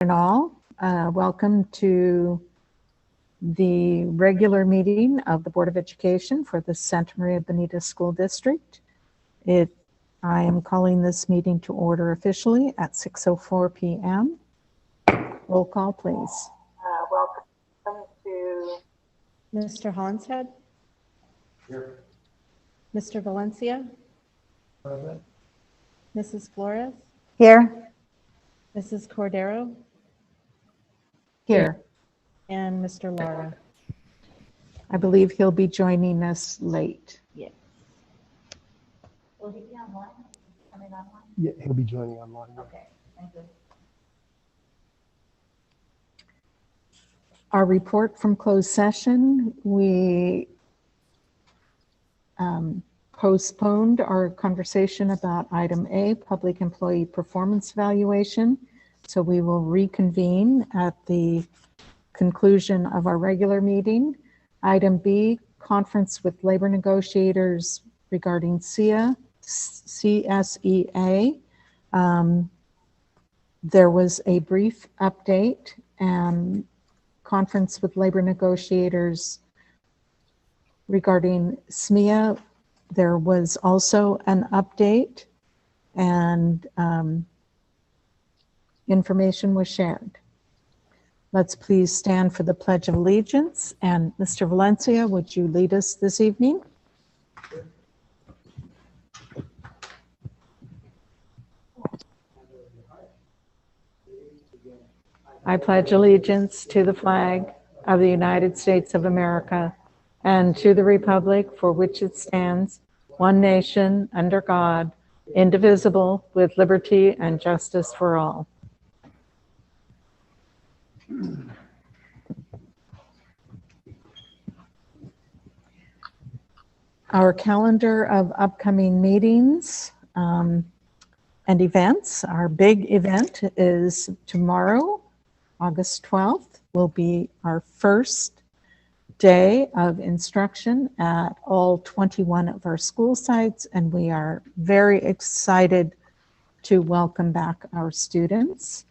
And all, welcome to the regular meeting of the Board of Education for the Santa Maria Bonita School District. I am calling this meeting to order officially at 6:04 p.m. Roll call, please. Welcome to Mr. Hollinshead. Here. Mr. Valencia. Present. Mrs. Flores. Here. Mrs. Cordero. Here. And Mr. Lara. I believe he'll be joining us late. Yes. Will he be online? Coming online? Yeah, he'll be joining online. Okay, thank you. Our report from closed session, we postponed our conversation about item A, public employee performance evaluation. So we will reconvene at the conclusion of our regular meeting. Item B, conference with labor negotiators regarding CSEA. There was a brief update and conference with labor negotiators regarding SMEA. There was also an update and information was shared. Let's please stand for the Pledge of Allegiance. And Mr. Valencia, would you lead us this evening? I pledge allegiance to the flag of the United States of America and to the republic for which it stands, one nation, under God, indivisible, with liberty and justice for all. Our calendar of upcoming meetings and events. Our big event is tomorrow, August 12th, will be our first day of instruction at all 21 of our school sites, and we are very excited to welcome back our students.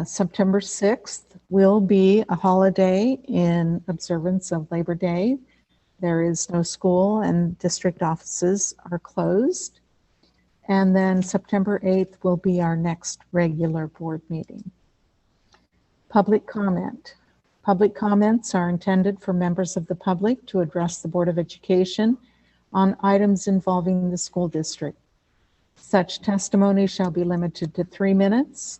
September 6th will be a holiday in observance of Labor Day. There is no school and district offices are closed. And then September 8th will be our next regular board meeting. Public comment. Public comments are intended for members of the public to address the Board of Education on items involving the school district. Such testimony shall be limited to 3 minutes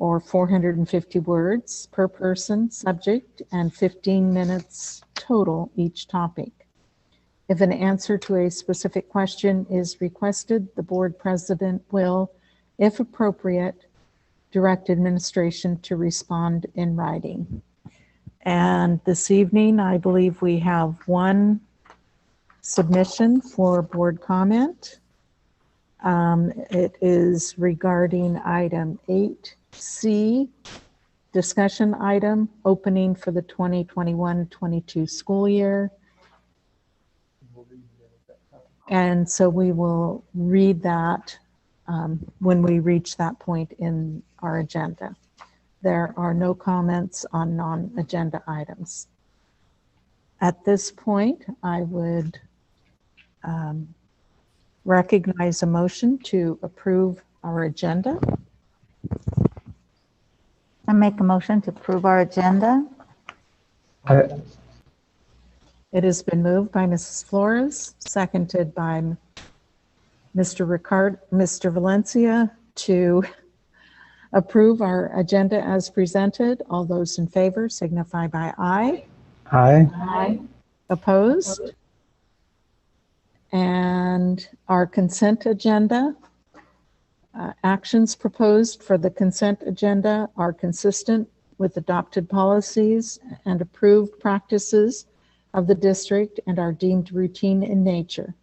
or 450 words per person, subject, and 15 minutes total each topic. If an answer to a specific question is requested, the board president will, if appropriate, direct administration to respond in writing. And this evening, I believe we have one submission for board comment. It is regarding item 8C, discussion item, opening for the 2021-22 school year. And so we will read that when we reach that point in our agenda. There are no comments on non-agenda items. At this point, I would recognize a motion to approve our agenda. I make a motion to approve our agenda. It has been moved by Mrs. Flores, seconded by Mr. Valencia to approve our agenda as presented. All those in favor signify by aye. Aye. Aye. Opposed? And our consent agenda, actions proposed for the consent agenda are consistent with adopted policies and approved practices of the district and are deemed routine in nature.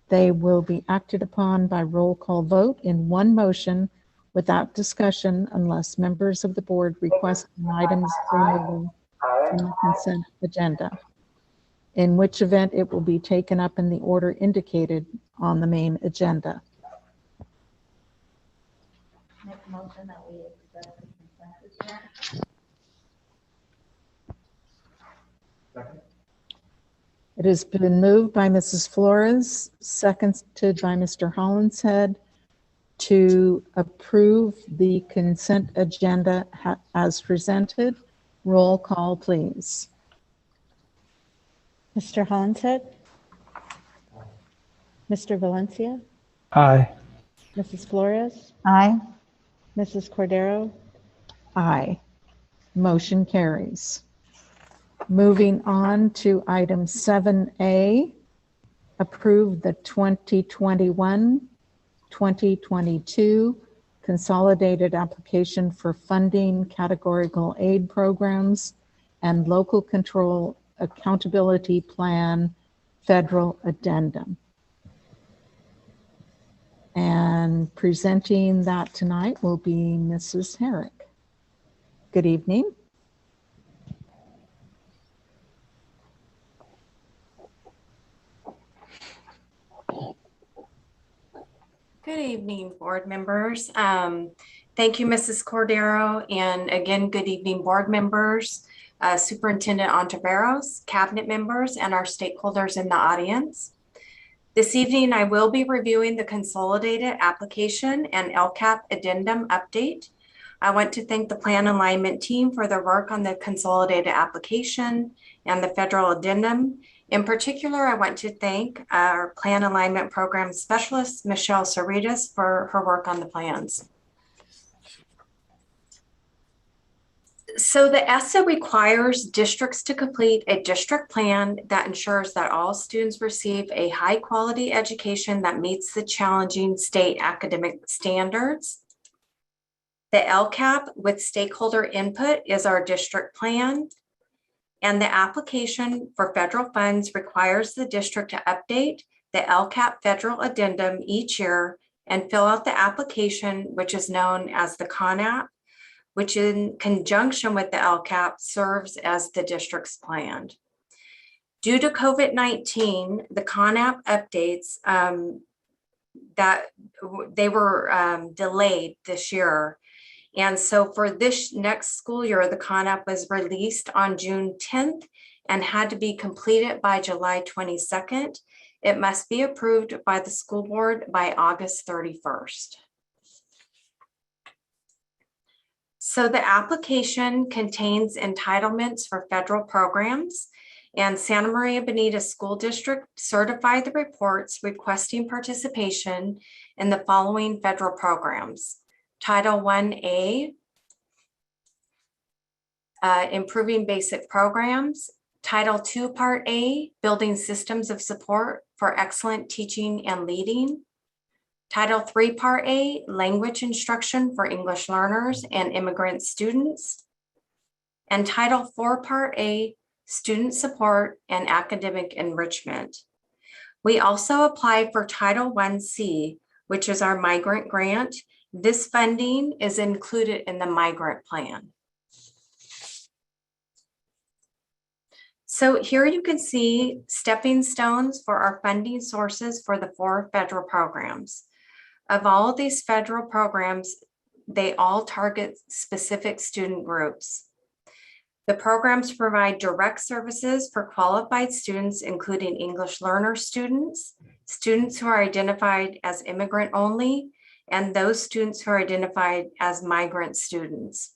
They will be acted upon by roll call vote in one motion without discussion unless members of the board request items removal from the consent agenda, in which event it will be taken up in the order indicated on the main agenda. Make a motion that we accept the consent It has been moved by Mrs. Flores, seconded by Mr. Hollinshead, to approve the consent agenda as presented. Roll call, please. Mr. Hollinshead? Mr. Valencia? Aye. Mrs. Flores? Aye. Mrs. Cordero? Aye. Motion carries. Moving on to item 7A, approve the 2021-2022 consolidated application for funding categorical aid programs and local control accountability plan federal addendum. And presenting that tonight will be Mrs. Herrick. Good evening. Good evening, board members. Thank you, Mrs. Cordero, and again, good evening, board members, Superintendent Ontiveros, cabinet members, and our stakeholders in the audience. This evening, I will be reviewing the consolidated application and LCAP addendum update. I want to thank the plan alignment team for their work on the consolidated application and the federal addendum. In particular, I want to thank our plan alignment program specialist, Michelle Cerritas, for her work on the plans. So the ESSA requires districts to complete a district plan that ensures that all students receive a high quality education that meets the challenging state academic standards. The LCAP with stakeholder input is our district plan. And the application for federal funds requires the district to update the LCAP federal addendum each year and fill out the application, which is known as the CONAP, which in conjunction with the LCAP serves as the district's plan. Due to COVID-19, the CONAP updates that they were delayed this year. And so for this next school year, the CONAP was released on June 10th and had to be completed by July 22nd. It must be approved by the school board by August 31st. So the application contains entitlements for federal programs, and Santa Maria Bonita School District certified the reports requesting participation in the following federal programs. Title 1A, improving basic programs. Title 2, Part A, building systems of support for excellent teaching and leading. Title 3, Part A, language instruction for English learners and immigrant students. And Title 4, Part A, student support and academic enrichment. We also applied for Title 1C, which is our migrant grant. This funding is included in the migrant plan. So here you can see stepping stones for our funding sources for the 4 federal programs. Of all of these federal programs, they all target specific student groups. The programs provide direct services for qualified students, including English learner students, students who are identified as immigrant only, and those students who are identified as migrant students.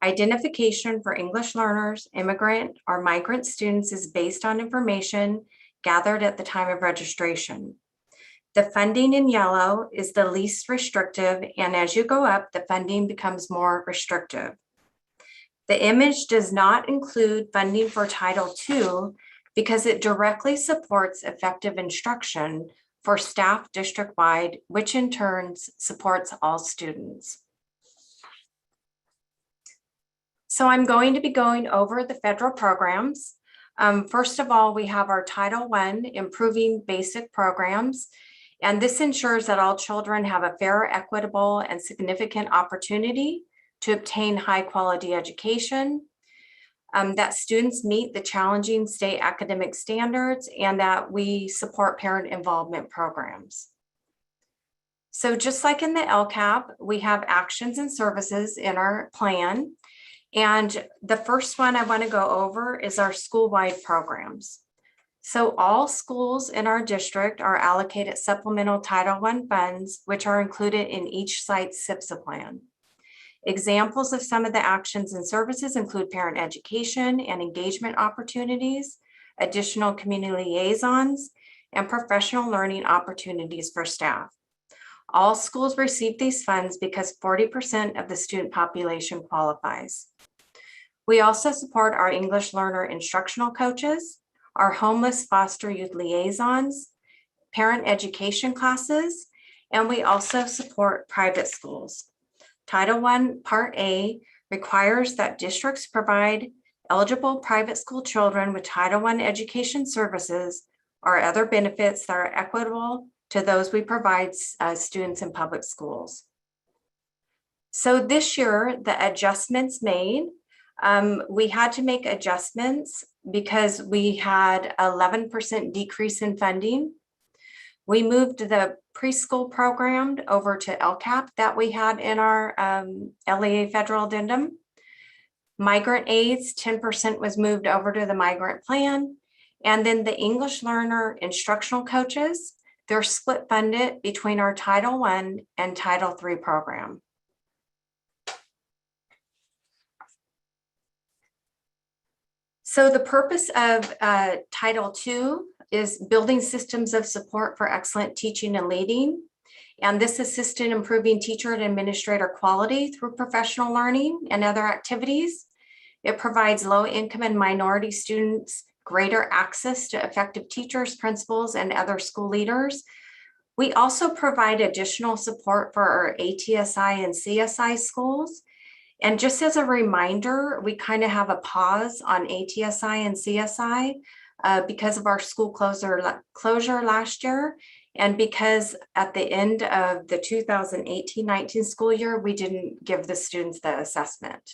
Identification for English learners, immigrant, or migrant students is based on information gathered at the time of registration. The funding in yellow is the least restrictive, and as you go up, the funding becomes more restrictive. The image does not include funding for Title II because it directly supports effective instruction for staff district-wide, which in turn supports all students. So I'm going to be going over the federal programs. First of all, we have our Title I, improving basic programs. And this ensures that all children have a fair, equitable, and significant opportunity to obtain high quality education, that students meet the challenging state academic standards, and that we support parent involvement programs. So just like in the LCAP, we have actions and services in our plan. And the first one I want to go over is our school-wide programs. So all schools in our district are allocated supplemental Title I funds, which are included in each site's SIPSA plan. Examples of some of the actions and services include parent education and engagement opportunities, additional community liaisons, and professional learning opportunities for staff. All schools receive these funds because 40% of the student population qualifies. We also support our English learner instructional coaches, our homeless foster youth liaisons, parent education classes, and we also support private schools. Title I Part A requires that districts provide eligible private school children with Title I education services or other benefits that are equitable to those we provide students in public schools. So this year, the adjustments made, we had to make adjustments because we had 11% decrease in funding. We moved the preschool program over to LCAP that we had in our LEA federal addendum. Migrant aids, 10% was moved over to the migrant plan. And then the English learner instructional coaches, they're split funded between our Title I and Title III program. So the purpose of Title II is building systems of support for excellent teaching and leading. And this assists in improving teacher and administrator quality through professional learning and other activities. It provides low-income and minority students greater access to effective teachers, principals, and other school leaders. We also provide additional support for our ATSI and CSI schools. And just as a reminder, we kind of have a pause on ATSI and CSI because of our school closure last year. And because at the end of the 2018-19 school year, we didn't give the students the assessment.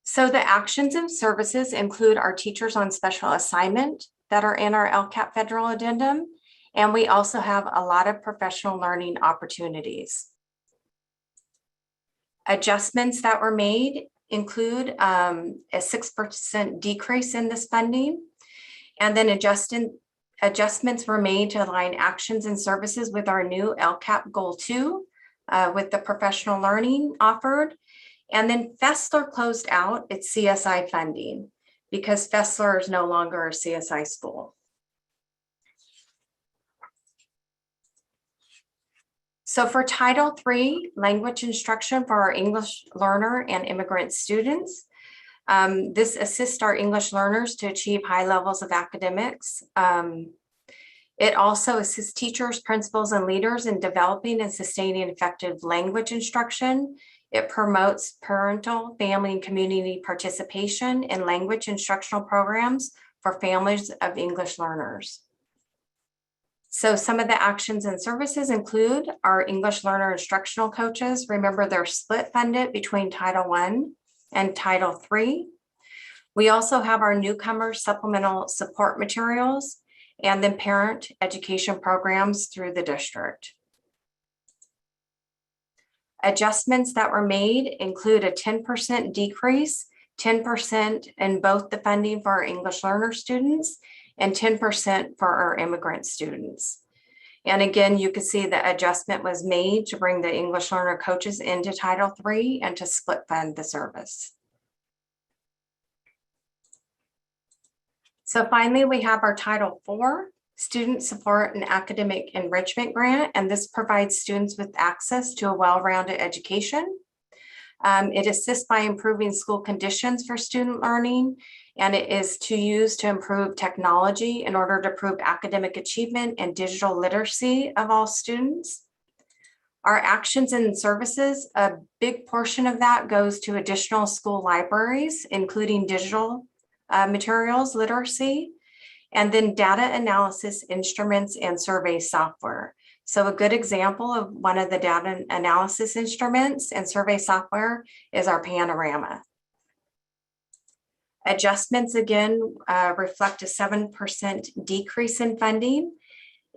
So the actions and services include our teachers on special assignment that are in our LCAP federal addendum. And we also have a lot of professional learning opportunities. Adjustments that were made include a 6% decrease in this funding. And then adjustments were made to align actions and services with our new LCAP Goal 2 with the professional learning offered. And then Fessler closed out its CSI funding because Fessler is no longer a CSI school. So for Title III, language instruction for our English learner and immigrant students, this assists our English learners to achieve high levels of academics. It also assists teachers, principals, and leaders in developing and sustaining effective language instruction. It promotes parental, family, and community participation in language instructional programs for families of English learners. So some of the actions and services include our English learner instructional coaches. Remember, they're split funded between Title I and Title III. We also have our newcomer supplemental support materials and then parent education programs through the district. Adjustments that were made include a 10% decrease, 10% in both the funding for our English learner students and 10% for our immigrant students. And again, you can see the adjustment was made to bring the English learner coaches into Title III and to split fund the service. So finally, we have our Title IV Student Support and Academic Enrichment Grant, and this provides students with access to a well-rounded education. It assists by improving school conditions for student learning, and it is to use to improve technology in order to improve academic achievement and digital literacy of all students. Our actions and services, a big portion of that goes to additional school libraries, including digital materials literacy, and then data analysis instruments and survey software. So a good example of one of the data analysis instruments and survey software is our Panorama. Adjustments again reflect a 7% decrease in funding.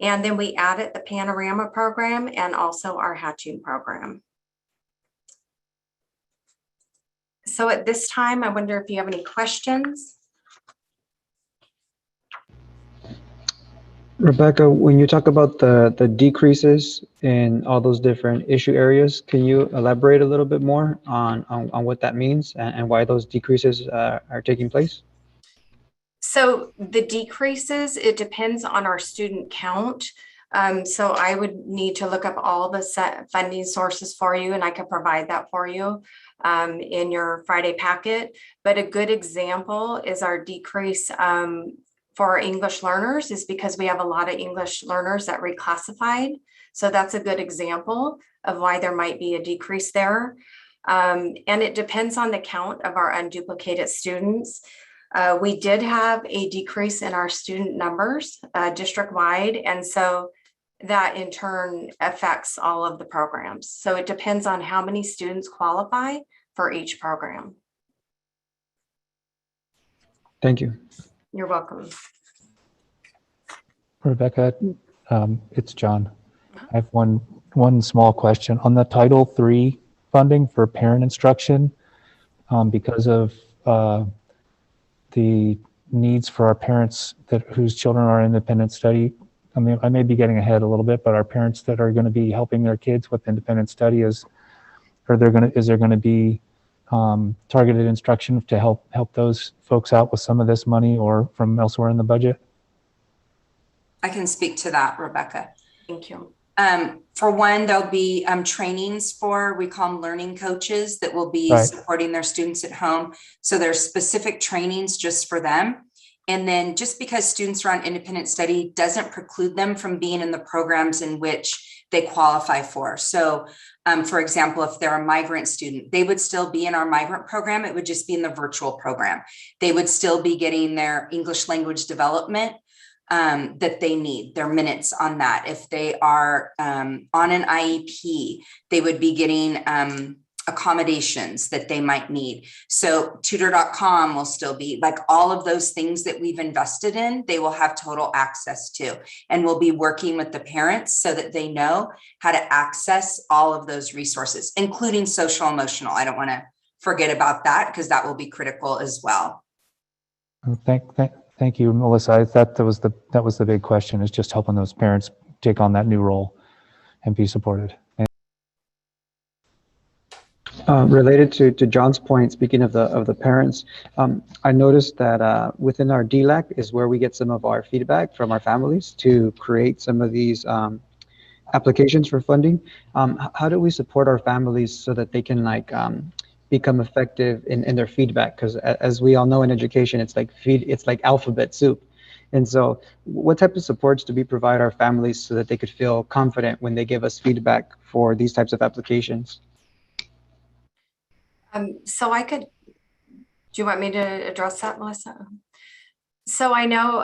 And then we added the Panorama program and also our Hatching program. So at this time, I wonder if you have any questions? Rebecca, when you talk about the decreases in all those different issue areas, can you elaborate a little bit more on what that means and why those decreases are taking place? So the decreases, it depends on our student count. So I would need to look up all the set funding sources for you, and I can provide that for you in your Friday packet. But a good example is our decrease for our English learners is because we have a lot of English learners that reclassified. So that's a good example of why there might be a decrease there. And it depends on the count of our unduplicated students. We did have a decrease in our student numbers district-wide, and so that in turn affects all of the programs. So it depends on how many students qualify for each program. Thank you. You're welcome. Rebecca, it's John. I have one small question. On the Title III funding for parent instruction, because of the needs for our parents whose children are independent study, I mean, I may be getting ahead a little bit, but our parents that are going to be helping their kids with independent study is there going to be targeted instruction to help those folks out with some of this money or from elsewhere in the budget? I can speak to that, Rebecca. Thank you. For one, there'll be trainings for, we call them learning coaches that will be supporting their students at home. So there's specific trainings just for them. And then just because students are on independent study doesn't preclude them from being in the programs in which they qualify for. So for example, if they're a migrant student, they would still be in our migrant program. It would just be in the virtual program. They would still be getting their English language development that they need, their minutes on that. If they are on an IEP, they would be getting accommodations that they might need. So tutor.com will still be, like, all of those things that we've invested in, they will have total access to, and we'll be working with the parents so that they know how to access all of those resources, including social emotional. I don't want to forget about that because that will be critical as well. Thank you, Melissa. That was the big question, is just helping those parents take on that new role and be supported. Related to John's point, speaking of the parents, I noticed that within our DLAC is where we get some of our feedback from our families to create some of these applications for funding. How do we support our families so that they can become effective in their feedback? Because as we all know in education, it's like alphabet soup. And so what type of supports do we provide our families so that they could feel confident when they give us feedback for these types of applications? So do you want me to address that, Melissa? So I know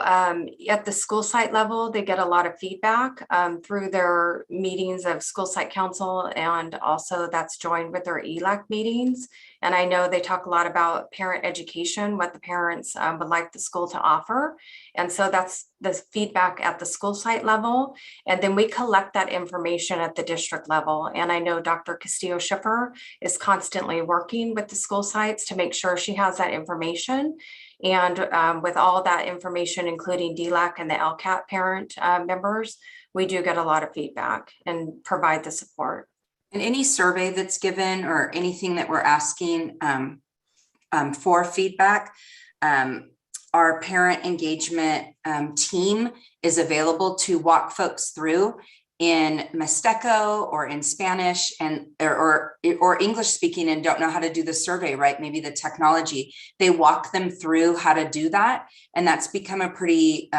at the school site level, they get a lot of feedback through their meetings of school site council, and also that's joined with their ELAC meetings. And I know they talk a lot about parent education, what the parents would like the school to offer. And so that's the feedback at the school site level. And then we collect that information at the district level. And I know Dr. Castillo-Schiffer is constantly working with the school sites to make sure she has that information. And with all that information, including DLAC and the LCAT parent members, we do get a lot of feedback and provide the support. And any survey that's given or anything that we're asking for feedback, our parent engagement team is available to walk folks through in Mixteco or in Spanish or English speaking and don't know how to do the survey, right? Maybe the technology. They walk them through how to do that. And that's become a pretty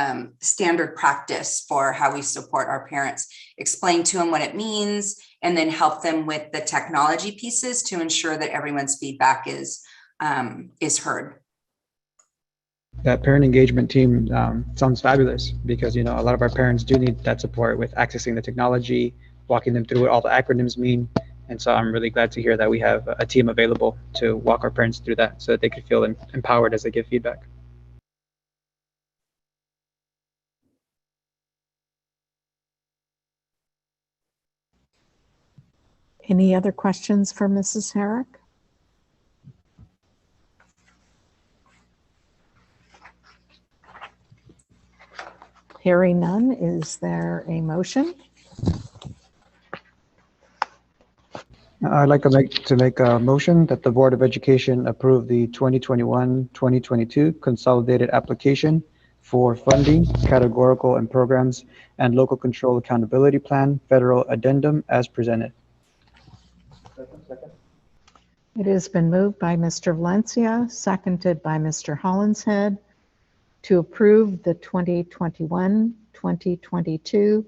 standard practice for how we support our parents. Explain to them what it means and then help them with the technology pieces to ensure that everyone's feedback is heard. That parent engagement team sounds fabulous because, a lot of our parents do need that support with accessing the technology, walking them through what all the acronyms mean. And so I'm really glad to hear that we have a team available to walk our parents through that so that they could feel empowered as they give feedback. Any other questions for Mrs. Herrick? Hearing none, is there a motion? I'd like to make a motion that the Board of Education approve the 2021-2022 consolidated application for funding, categorical and programs, and local control accountability plan, federal addendum as presented. It has been moved by Mr. Valencia, seconded by Mr. Hollinshead, to approve the 2021-2022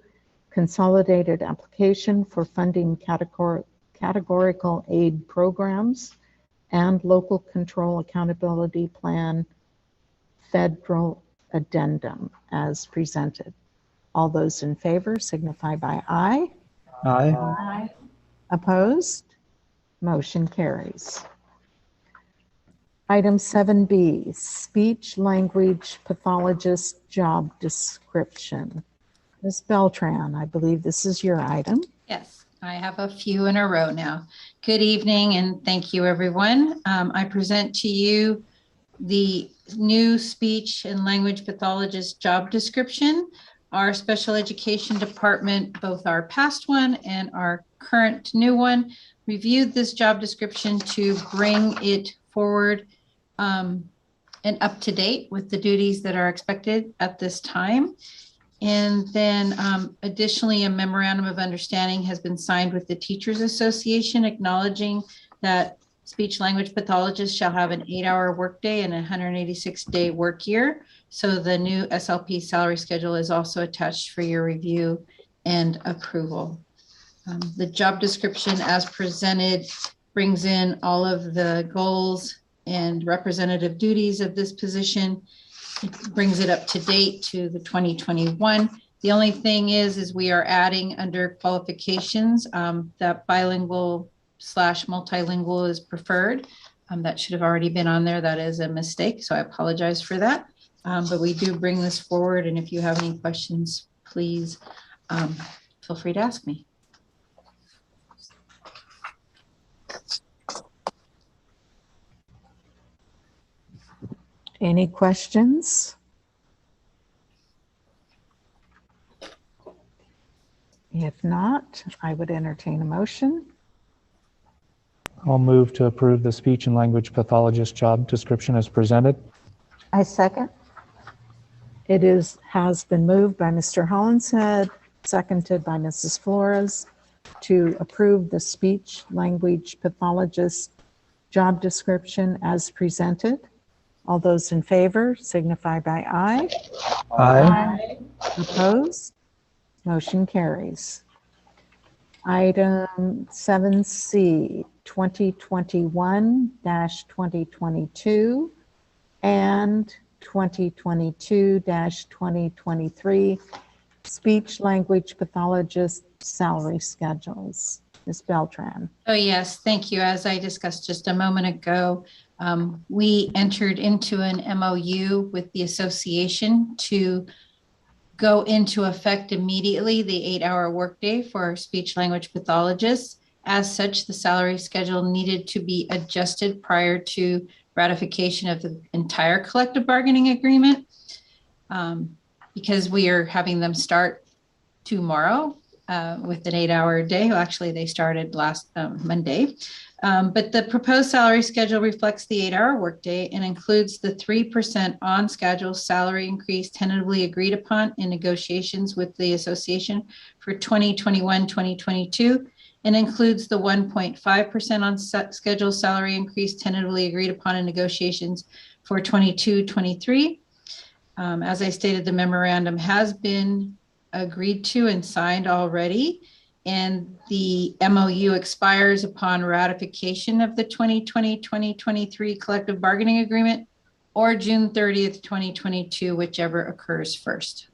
consolidated application for funding categorical aid programs and local control accountability plan federal addendum as presented. All those in favor signify by aye. Aye. Opposed? Motion carries. Item 7B, speech language pathologist job description. Ms. Beltran, I believe this is your item. Yes, I have a few in a row now. Good evening and thank you, everyone. I present to you the new speech and language pathologist job description. Our special education department, both our past one and our current new one, reviewed this job description to bring it forward and up to date with the duties that are expected at this time. And then additionally, a memorandum of understanding has been signed with the Teachers Association acknowledging that speech language pathologists shall have an 8-hour workday and a 186-day work year. So the new SLP salary schedule is also attached for your review and approval. The job description as presented brings in all of the goals and representative duties of this position. It brings it up to date to the 2021. The only thing is we are adding under qualifications that bilingual / multilingual is preferred. That should have already been on there. That is a mistake, so I apologize for that. But we do bring this forward, and if you have any questions, please feel free to ask me. Any questions? If not, I would entertain a motion. I'll move to approve the speech and language pathologist job description as presented. I second. It has been moved by Mr. Hollinshead, seconded by Mrs. Flores, to approve the speech language pathologist job description as presented. All those in favor signify by aye. Aye. Opposed? Motion carries. Item 7C, 2021-2022 and 2022-2023 speech language pathologist salary schedules. Ms. Beltran. Oh, yes, thank you. As I discussed just a moment ago, we entered into an MOU with the association to go into effect immediately the 8-hour workday for our speech language pathologists. As such, the salary schedule needed to be adjusted prior to ratification of the entire collective bargaining agreement because we are having them start tomorrow with an 8-hour day. Well, actually, they started last Monday. But the proposed salary schedule reflects the 8-hour workday and includes the 3% on-schedule salary increase tentatively agreed upon in negotiations with the association for 2021-2022 and includes the 1.5% on-schedule salary increase tentatively agreed upon in negotiations for 22-23. As I stated, the memorandum has been agreed to and signed already. And the MOU expires upon ratification of the 2020-2023 collective bargaining agreement or June 30th, 2022, whichever occurs first.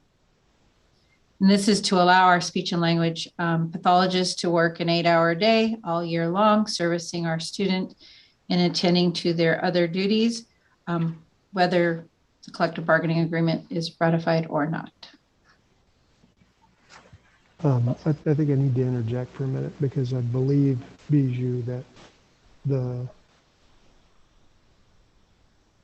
And this is to allow our speech and language pathologists to work an 8-hour day all year long, servicing our student and attending to their other duties, whether the collective bargaining agreement is ratified or not. I think I need to interject for a minute because I believe, Bijou, that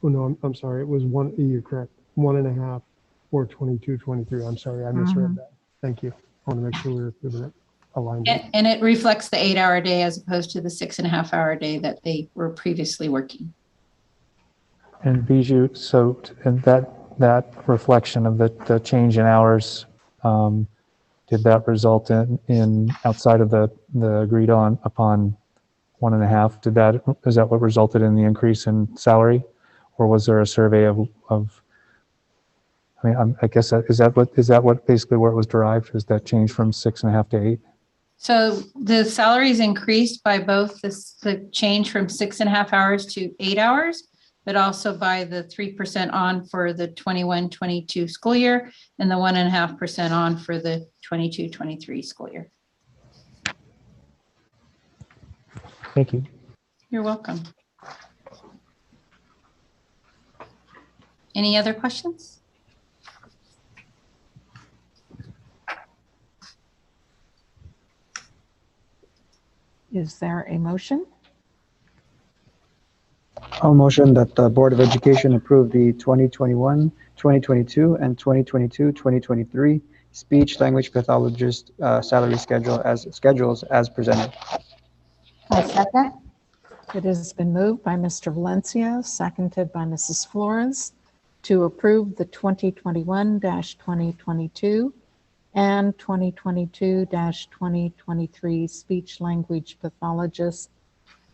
I'm sorry, it was one, you're correct, 1.5 or 22, 23. I'm sorry, I misread that. Thank you. I want to make sure we're approving it aligned. And it reflects the 8-hour day as opposed to the 6.5-hour day that they were previously working. And Bijou, so and that reflection of the change in hours, did that result in outside of the agreed on upon 1.5? Is that what resulted in the increase in salary, or was there a survey of? I mean, I guess is that what basically where it was derived? Is that change from 6.5 to 8? So the salaries increased by both the change from 6.5 hours to 8 hours, but also by the 3% on for the 21-22 school year and the 1.5% on for the 22-23 school year. Thank you. You're welcome. Any other questions? Is there a motion? I'll motion that the Board of Education approve the 2021, 2022, and 2022-2023 speech language pathologist salary schedules as presented. I second. It has been moved by Mr. Valencia, seconded by Mrs. Flores, to approve the 2021-2022 and 2022-2023 speech language pathologist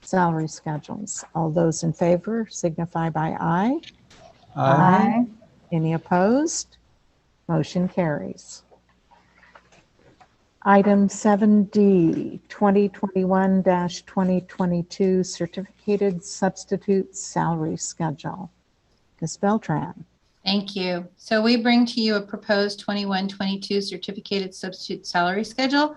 salary schedules. All those in favor signify by aye. Aye. Any opposed? Motion carries. Item 7D, 2021-2022 certificated substitute salary schedule. Ms. Beltran. Thank you. So we bring to you a proposed 21-22 certificated substitute salary schedule.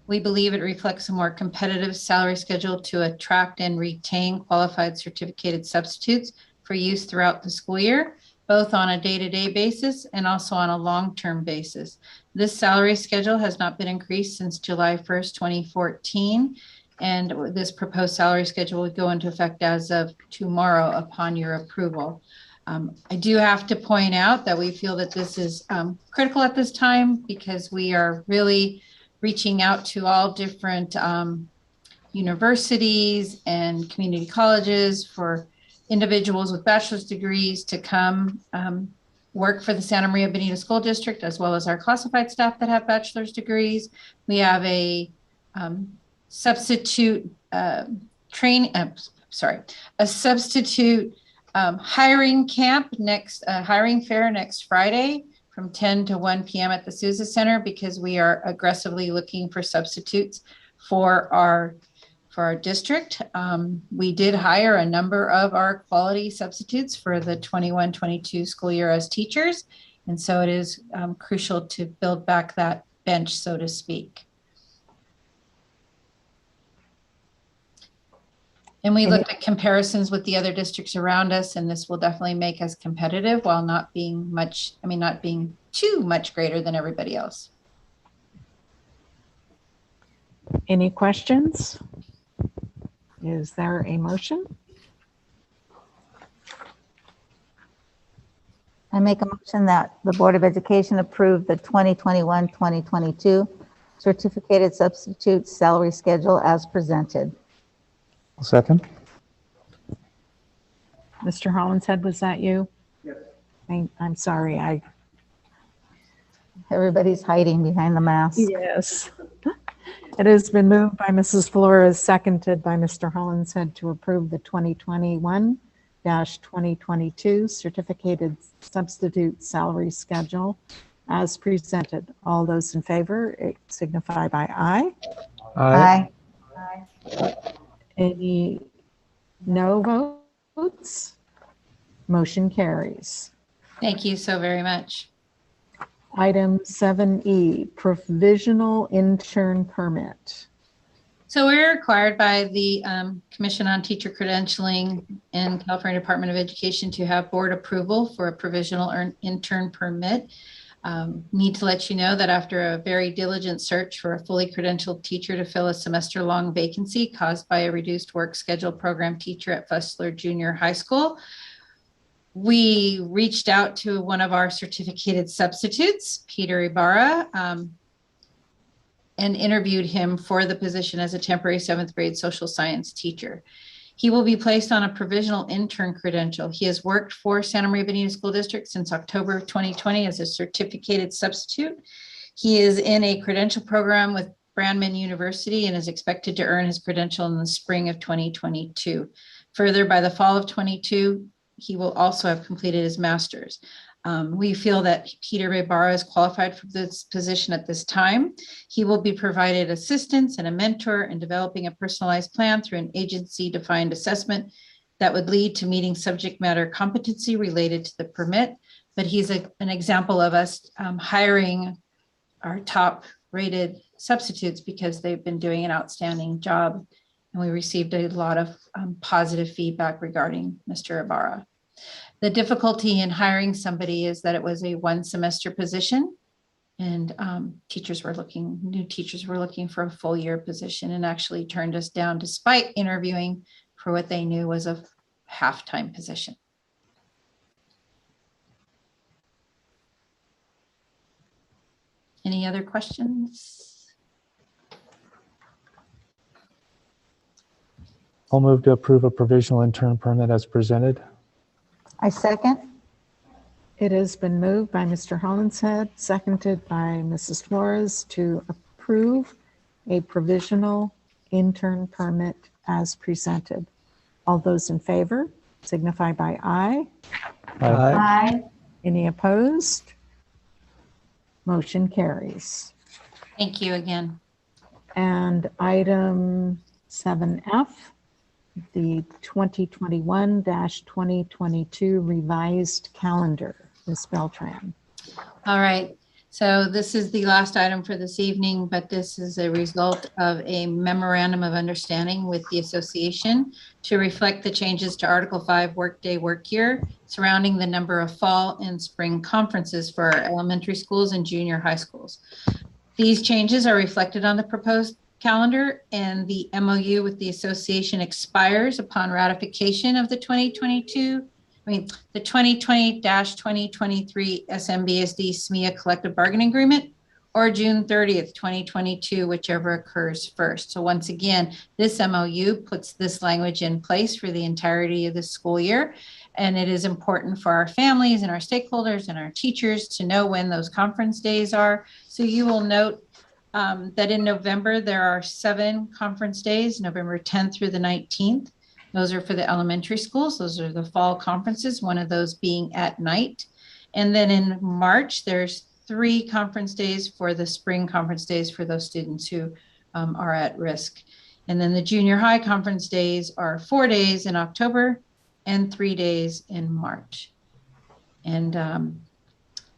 We believe it reflects a more competitive salary schedule to attract and retain qualified certificated substitutes for use throughout the school year, both on a day-to-day basis and also on a long-term basis. This salary schedule has not been increased since July 1st, 2014, and this proposed salary schedule would go into effect as of tomorrow upon your approval. I do have to point out that we feel that this is critical at this time because we are really reaching out to all different universities and community colleges for individuals with bachelor's degrees to come work for the Santa Maria Bonita School District, as well as our classified staff that have bachelor's degrees. We have a substitute hiring camp hiring fair next Friday from 10 to 1 p.m. at the Sousa Center because we are aggressively looking for substitutes for our district. We did hire a number of our quality substitutes for the 21-22 school year as teachers. And so it is crucial to build back that bench, so to speak. And we looked at comparisons with the other districts around us, and this will definitely make us competitive while not being too much greater than everybody else. Any questions? Is there a motion? I make a motion that the Board of Education approve the 2021-2022 certificated substitute salary schedule as presented. Second. Mr. Hollinshead, was that you? Yes. I'm sorry. Everybody's hiding behind the mask. Yes. It has been moved by Mrs. Flores, seconded by Mr. Hollinshead to approve the 2021-2022 certificated substitute salary schedule as presented. All those in favor signify by aye. Aye. Any no votes? Motion carries. Thank you so very much. Item 7E, provisional intern permit. So we're required by the Commission on Teacher Credentialing and California Department of Education to have board approval for a provisional intern permit. Need to let you know that after a very diligent search for a fully credentialed teacher to fill a semester-long vacancy caused by a reduced work schedule program teacher at Fussler Junior High School, We reached out to one of our certificated substitutes, Peter Ibarra, and interviewed him for the position as a temporary 7th grade social science teacher. He will be placed on a provisional intern credential. He has worked for Santa Maria Bonita School District since October of 2020 as a certificated substitute. He is in a credential program with Brandman University and is expected to earn his credential in the spring of 2022. Further, by the fall of 22, he will also have completed his master's. We feel that Peter Ibarra is qualified for this position at this time. He will be provided assistance and a mentor in developing a personalized plan through an agency-defined assessment that would lead to meeting subject matter competency related to the permit. But he's an example of us hiring our top-rated substitutes because they've been doing an outstanding job. And we received a lot of positive feedback regarding Mr. Ibarra. The difficulty in hiring somebody is that it was a 1-semester position, and new teachers were looking for a full year position and actually turned us down despite interviewing for what they knew was a half-time position. Any other questions? I'll move to approve a provisional intern permit as presented. I second. It has been moved by Mr. Hollinshead, seconded by Mrs. Flores to approve a provisional intern permit as presented. All those in favor signify by aye. Aye. Any opposed? Motion carries. Thank you again. And item 7F, the 2021-2022 revised calendar. Ms. Beltran. All right. So this is the last item for this evening, but this is a result of a memorandum of understanding with the association to reflect the changes to Article 5 workday work year surrounding the number of fall and spring conferences for our elementary schools and junior high schools. These changes are reflected on the proposed calendar, and the MOU with the association expires upon ratification of the 2020-2023 SMBSD SMEA collective bargaining agreement, or June 30th, 2022, whichever occurs first. So once again, this MOU puts this language in place for the entirety of the school year. And it is important for our families and our stakeholders and our teachers to know when those conference days are. So you will note that in November, there are 7 conference days, November 10th through the 19th. Those are for the elementary schools. Those are the fall conferences, one of those being at night. And then in March, there's 3 conference days for the spring conference days for those students who are at risk. And then the junior high conference days are 4 days in October and 3 days in March. And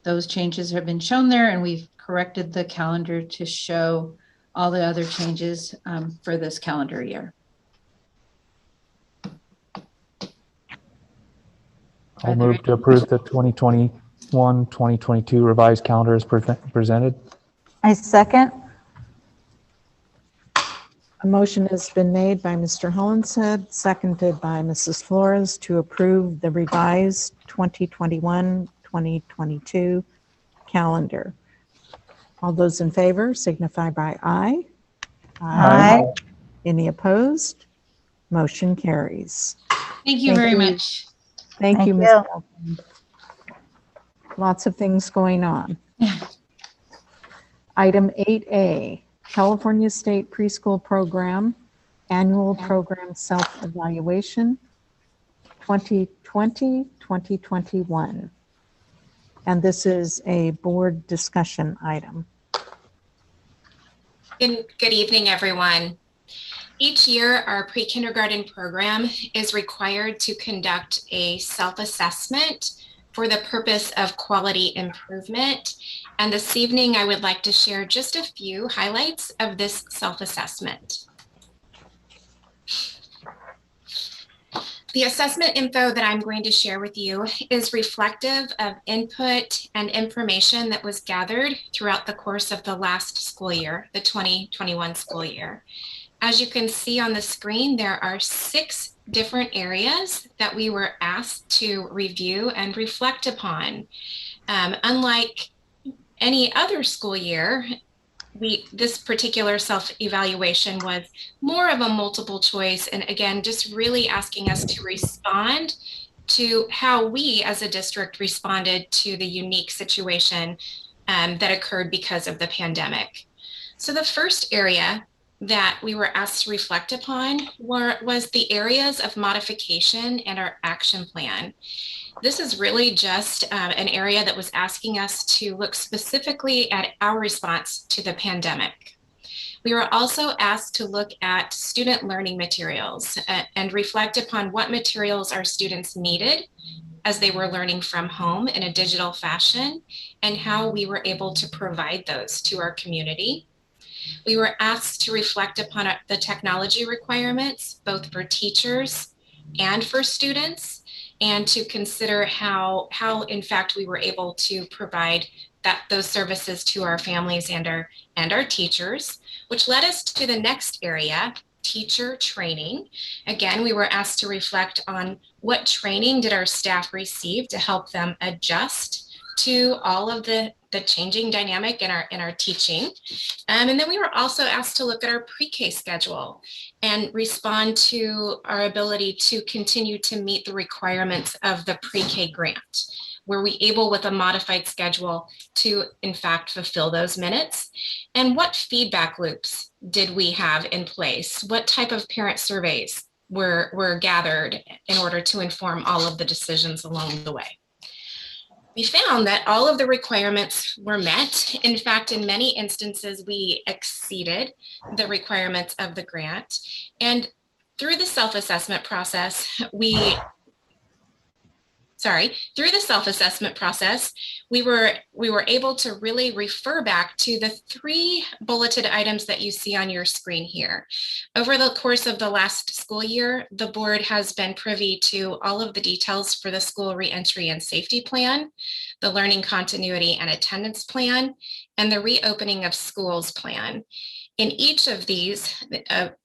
those changes have been shown there, and we've corrected the calendar to show all the other changes for this calendar year. I'll move to approve the 2021-2022 revised calendar as presented. I second. A motion has been made by Mr. Hollinshead, seconded by Mrs. Flores to approve the revised 2021-2022 calendar. All those in favor signify by aye. Aye. Any opposed? Motion carries. Thank you very much. Thank you, Thank Ms. you. Belton. Lots of things going on. Item 8A, California State Preschool Program, Annual Program Self-Evaluation, 2020-2021. And this is a board discussion item. Good evening, everyone. Each year, our pre-kindergarten program is required to conduct a self-assessment for the purpose of quality improvement. And this evening, I would like to share just a few highlights of this self-assessment. The assessment info that I'm going to share with you is reflective of input and information that was gathered throughout the course of the last school year, the 2021 school year. As you can see on the screen, there are 6 different areas that we were asked to review and reflect upon. Unlike any other school year, this particular self-evaluation was more of a multiple choice, and again, just really asking us to respond to how we as a district responded to the unique situation that occurred because of the pandemic. So the first area that we were asked to reflect upon was the areas of modification and our action plan. This is really just an area that was asking us to look specifically at our response to the pandemic. We were also asked to look at student learning materials and reflect upon what materials our students needed as they were learning from home in a digital fashion and how we were able to provide those to our community. We were asked to reflect upon the technology requirements, both for teachers and for students, and to consider how in fact we were able to provide those services to our families and our teachers, which led us to the next area, teacher training. Again, we were asked to reflect on what training did our staff receive to help them adjust to all of the changing dynamic in our teaching. And then we were also asked to look at our pre-K schedule and respond to our ability to continue to meet the requirements of the pre-K grant. Were we able with a modified schedule to in fact fulfill those minutes? And what feedback loops did we have in place? What type of parent surveys were gathered in order to inform all of the decisions along the way? We found that all of the requirements were met. In fact, in many instances, we exceeded the requirements of the grant. And through the self-assessment process, we were able to really refer back to the 3 bulleted items that you see on your screen here. Over the course of the last school year, the board has been privy to all of the details for the school reentry and safety plan, the learning continuity and attendance plan, and the reopening of schools plan. In each of these,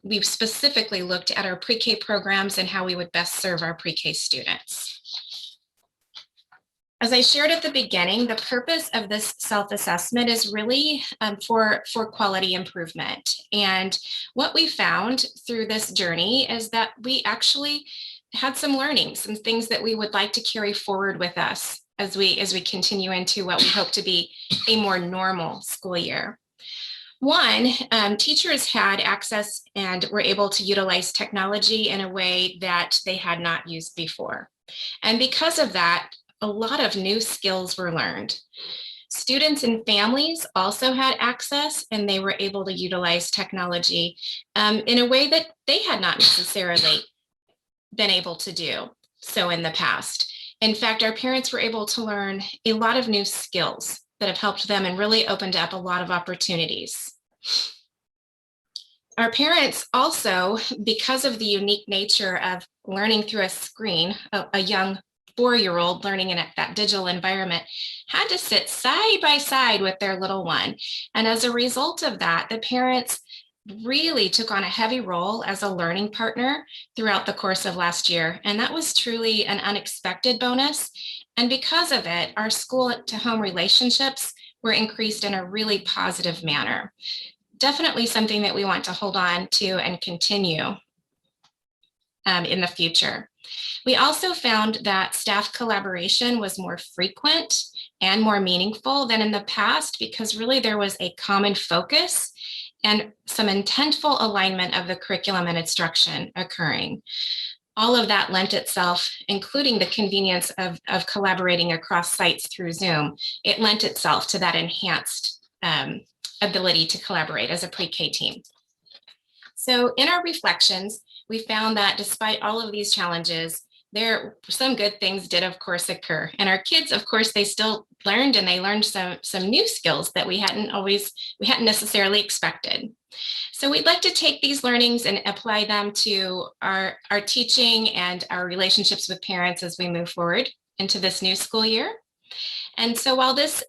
we've specifically looked at our pre-K programs and how we would best serve our pre-K students. As I shared at the beginning, the purpose of this self-assessment is really for quality improvement. And what we found through this journey is that we actually had some learnings, some things that we would like to carry forward with us as we continue into what we hope to be a more normal school year. One, teachers had access and were able to utilize technology in a way that they had not used before. And because of that, a lot of new skills were learned. Students and families also had access, and they were able to utilize technology in a way that they had not necessarily been able to do so in the past. In fact, our parents were able to learn a lot of new skills that have helped them and really opened up a lot of opportunities. Our parents also, because of the unique nature of learning through a screen, a young 4-year-old learning in that digital environment, had to sit side by side with their little one. And as a result of that, the parents really took on a heavy role as a learning partner throughout the course of last year. And that was truly an unexpected bonus. And because of it, our school to home relationships were increased in a really positive manner. Definitely something that we want to hold on to and continue in the future. We also found that staff collaboration was more frequent and more meaningful than in the past because really there was a common focus and some intentful alignment of the curriculum and instruction occurring. All of that lent itself, including the convenience of collaborating across sites through Zoom, it lent itself to that enhanced ability to collaborate as a pre-K team. So in our reflections, we found that despite all of these challenges, some good things did, of course, occur. And our kids, of course, they still learned, and they learned some new skills that we hadn't necessarily expected. So we'd like to take these learnings and apply them to our teaching and our relationships with parents as we move forward into this new school year. And so while this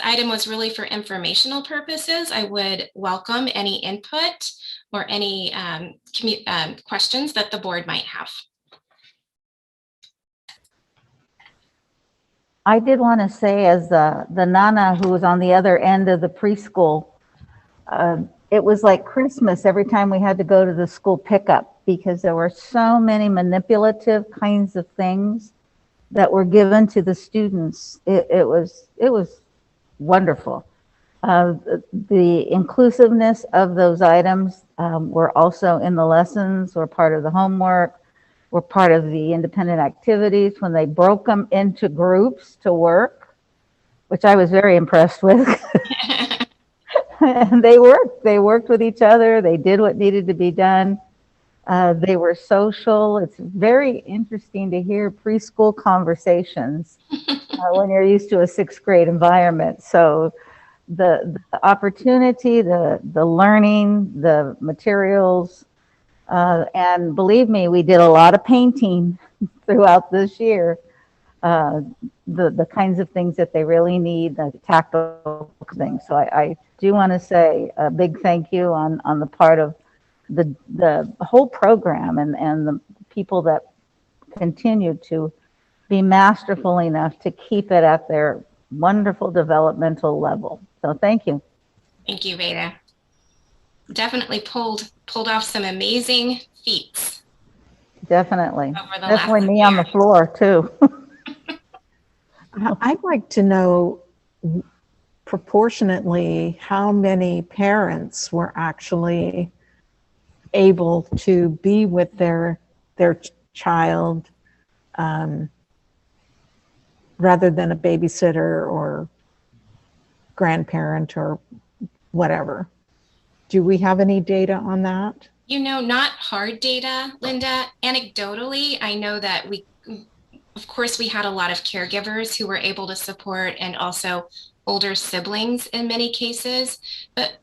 item was really for informational purposes, I would welcome any input or any questions that the board might have. I did want to say, as the Nana who was on the other end of the preschool, it was like Christmas every time we had to go to the school pickup, because there were so many manipulative kinds of things that were given to the students. It was wonderful. The inclusiveness of those items were also in the lessons, were part of the homework, were part of the independent activities when they broke them into groups to work, which I was very impressed with. And they worked with each other. They did what needed to be done. They were social. It's very interesting to hear preschool conversations when you're used to a sixth grade environment. So the opportunity, the learning, the materials, and believe me, we did a lot of painting throughout this year. The kinds of things that they really need, the tactile things. So I do want to say a big thank you on the part of the whole program and the people that continue to be masterful enough to keep it at their wonderful developmental level. So thank you. Thank you, Veda. Definitely pulled off some amazing feats. Definitely. Definitely Definitely me on the floor too. I'd like to know proportionately how many parents were actually able to be with their child rather than a babysitter or grandparent or whatever. Do we have any data on that? You know, not hard data, Linda. Anecdotally, I know that of course, we had a lot of caregivers who were able to support, and also older siblings in many cases. But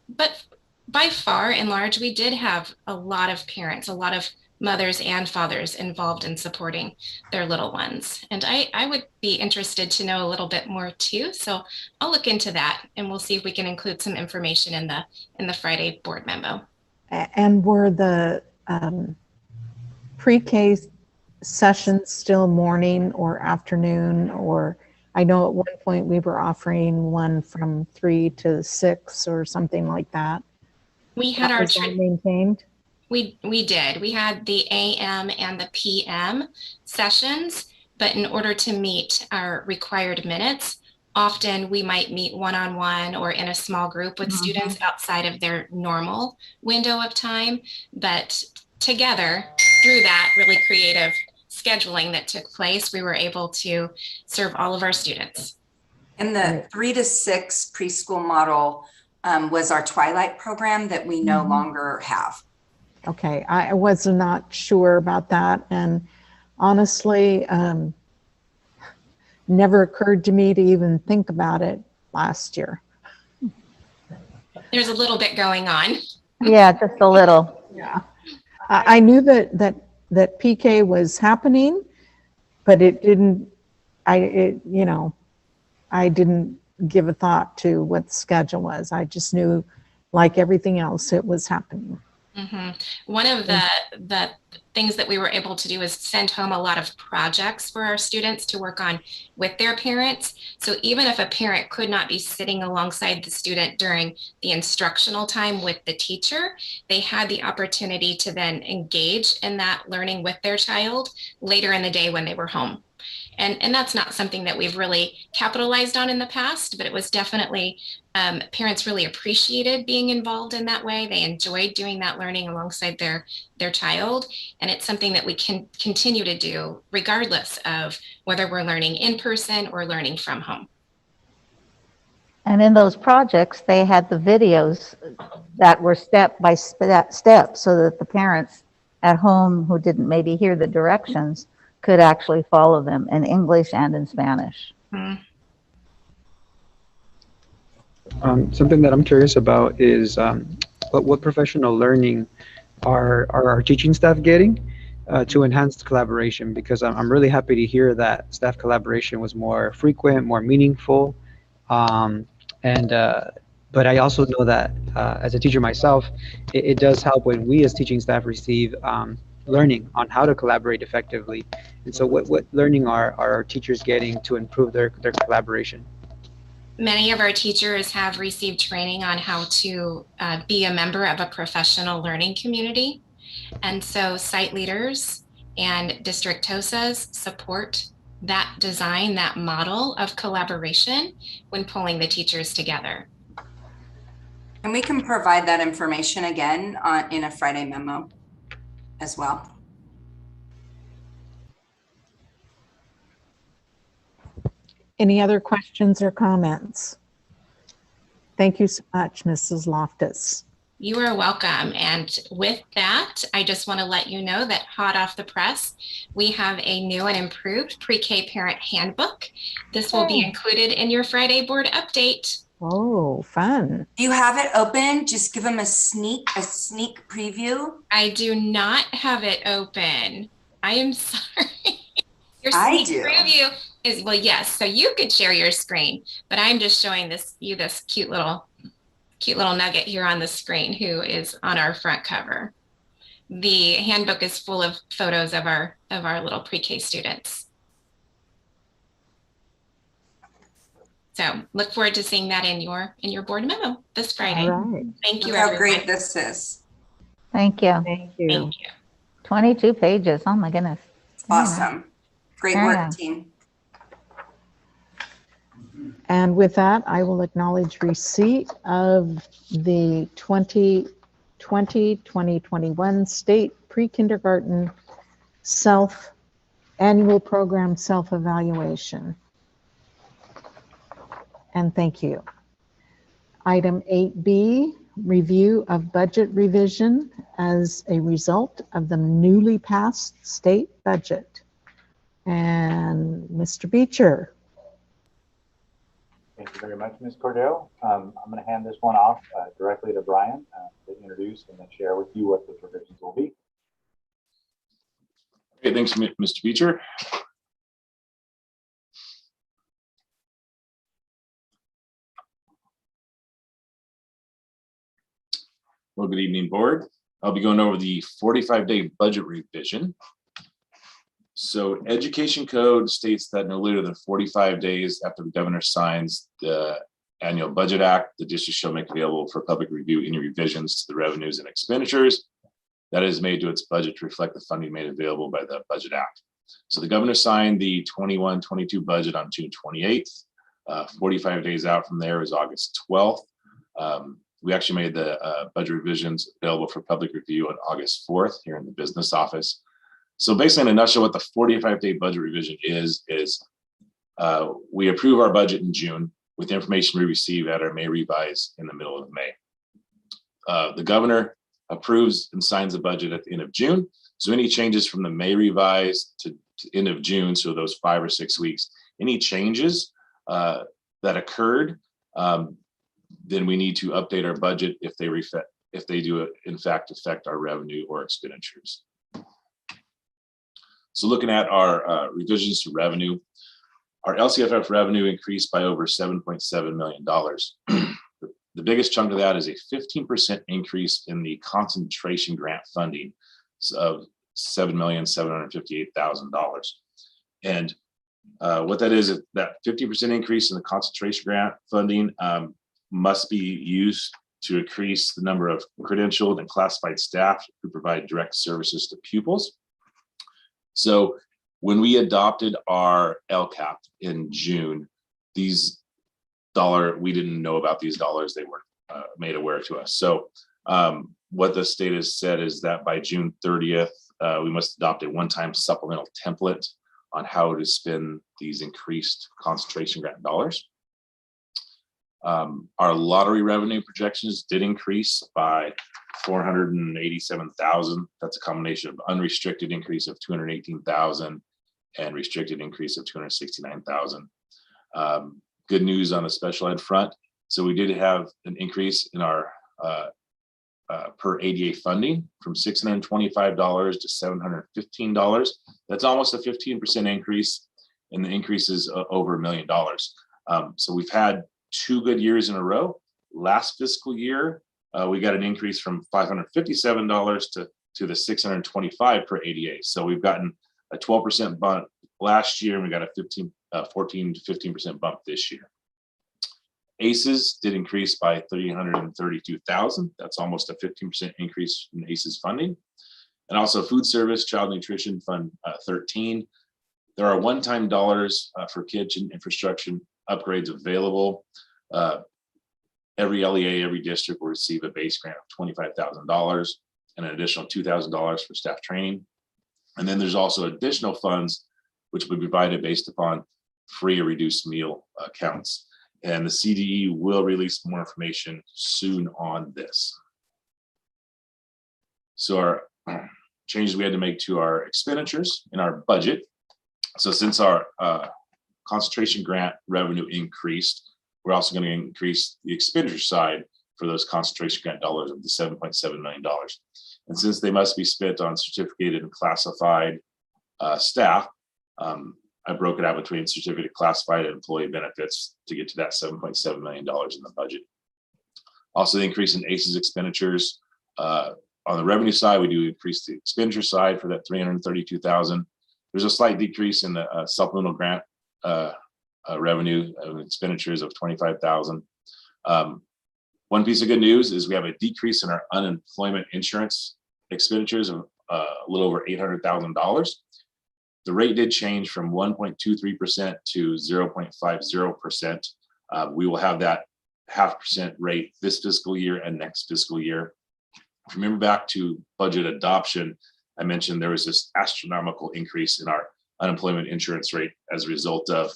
by far and large, we did have a lot of parents, a lot of mothers and fathers involved in supporting their little ones. And I would be interested to know a little bit more too. So I'll look into that, and we'll see if we can include some information in the Friday board memo. And were the pre-K sessions still morning or afternoon? Or I know at one point we were offering one from 3 to 6 or something like that. We had Was that maintained? We did. We had the AM and the PM sessions, but in order to meet our required minutes, often we might meet one-on-one or in a small group with students outside of their normal window of time. But together, through that really creative scheduling that took place, we were able to serve all of our students. And the 3 to 6 preschool model was our Twilight program that we no longer have. Okay, I was not sure about that. And honestly, never occurred to me to even think about it last year. There's a little bit going on. Yeah, just a little. Yeah. I knew that PK was happening, but it didn't, I didn't give a thought to what the schedule was. I just knew, like everything else, it was happening. One of the things that we were able to do is send home a lot of projects for our students to work on with their parents. So even if a parent could not be sitting alongside the student during the instructional time with the teacher, they had the opportunity to then engage in that learning with their child later in the day when they were home. And that's not something that we've really capitalized on in the past, but it was definitely, parents really appreciated being involved in that way. They enjoyed doing that learning alongside their child. And it's something that we can continue to do regardless of whether we're learning in person or learning from home. And in those projects, they had the videos that were step by step so that the parents at home who didn't maybe hear the directions could actually follow them in English and in Spanish. Something that I'm curious about is what professional learning are our teaching staff getting to enhance collaboration? Because I'm really happy to hear that staff collaboration was more frequent, more meaningful. But I also know that as a teacher myself, it does help when we as teaching staff receive learning on how to collaborate effectively. And so what learning are our teachers getting to improve their collaboration? Many of our teachers have received training on how to be a member of a professional learning community. And so site leaders and district TOSAs support that design, that model of collaboration when pulling the teachers together. And we can provide that information again in a Friday memo as well. Any other questions or comments? Thank you so much, Mrs. Loftus. You are welcome. And with that, I just want to let you know that hot off the press, we have a new and improved pre-K parent handbook. This will be included in your Friday board update. Oh, fun. Do you have it open? Just give them a sneak preview. I do not have it open. I am sorry. Your I sneak do. preview is, well, yes, so you could share your screen, but I'm just showing this cute little nugget here on the screen who is on our front cover. The handbook is full of photos of our little pre-K students. So look forward to seeing that in your board memo this Friday. All right. Thank you, Look how everyone. great this is. Thank you. Thank you. Thank you. 22 pages. Oh my goodness. Very nice. Awesome. Great Very work, nice. team. And with that, I will acknowledge receipt of the 2020-2021 state pre-kindergarten annual program self-evaluation. And thank you. Item 8B, review of budget revision as a result of the newly passed state budget. And Mr. Beecher. Thank you very much, Ms. Cordero. I'm going to hand this one off directly to Brian to introduce and then share with you what the provisions will be. Okay, thanks, Mr. Beecher. Well, good evening, board. I'll be going over the 45-day budget revision. So Education Code states that no later than 45 days after the governor signs the annual budget act, the district shall make available for public review any revisions to the revenues and expenditures that is made to its budget to reflect the funding made available by the budget act. So the governor signed the 21-22 budget on June 28th. 45 days out from there is August 12th. We actually made the budget revisions available for public review on August 4th here in the business office. So basically, in a nutshell, what the 45-day budget revision is we approve our budget in June with the information we receive at our May revise in the middle of May. The governor approves and signs the budget at the end of June. So any changes from the May revise to end of June, so those 5 or 6 weeks, any changes that occurred, then we need to update our budget if they do in fact affect our revenue or expenditures. So looking at our revisions to revenue, our LCFF revenue increased by over $7.7 million. The biggest chunk of that is a 15% increase in the concentration grant funding of $7,758,000. And what that is that 50% increase in the concentration grant funding must be used to increase the number of credentialed and classified staff who provide direct services to pupils. So when we adopted our LCAP in June, we didn't know about these dollars. They were made aware to us. So what the state has said is that by June 30th, we must adopt a one-time supplemental template on how to spend these increased concentration grant dollars. Our lottery revenue projections did increase by $487,000. That's a combination of unrestricted increase of $218,000 and restricted increase of $269,000. Good news on the special ed front. So we did have an increase in our per ADA funding from $625 to $715. That's almost a 15% increase, and the increase is over $1 million. So we've had 2 good years in a row. Last fiscal year, we got an increase from $557 to to the 625 per ADA. So we've gotten a 12% bump last year, and we got a 14 to 15% bump this year. ACEs did increase by 332,000. That's almost a 15% increase in ACEs funding. And also food service, child nutrition fund 13. There are one-time dollars for kitchen infrastructure upgrades available. Every LEA, every district will receive a base grant of $25,000 and an additional $2,000 for staff training. And then there's also additional funds which will be provided based upon free or reduced meal counts. And the CDE will release more information soon on this. So our changes we had to make to our expenditures in our budget. So since our concentration grant revenue increased, we're also going to increase the expenditure side for those concentration grant dollars of the $7.7 million. And since they must be spent on certificated and classified staff, I broke it out between certificate, classified, and employee benefits to get to that $7.7 million in the budget. Also, the increase in ACEs expenditures. On the revenue side, we do increase the expenditure side for that $332,000. There's a slight decrease in the supplemental grant revenue expenditures of $25,000. One piece of good news is we have a decrease in our unemployment insurance expenditures of a little over $800,000. The rate did change from 1.23% to 0.50%. We will have that 0.5% rate this fiscal year and next fiscal year. If you remember back to budget adoption, I mentioned there was this astronomical increase in our unemployment insurance rate as a result of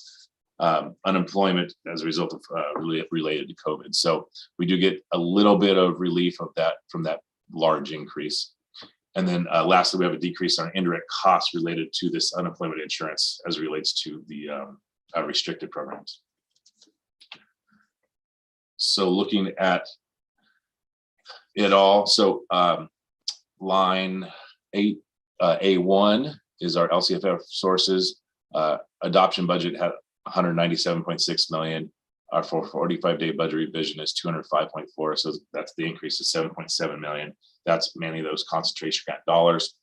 unemployment as a result of related to COVID. So we do get a little bit of relief of that from that large increase. And then lastly, we have a decrease in our indirect costs related to this unemployment insurance as it relates to the restricted programs. So looking at it all, so line 8, A1 is our LCFF sources. Adoption budget had 197.6 million. Our 45-day budget revision is 205.4. So that's the increase to 7.7 million. That's mainly those concentration grant dollars.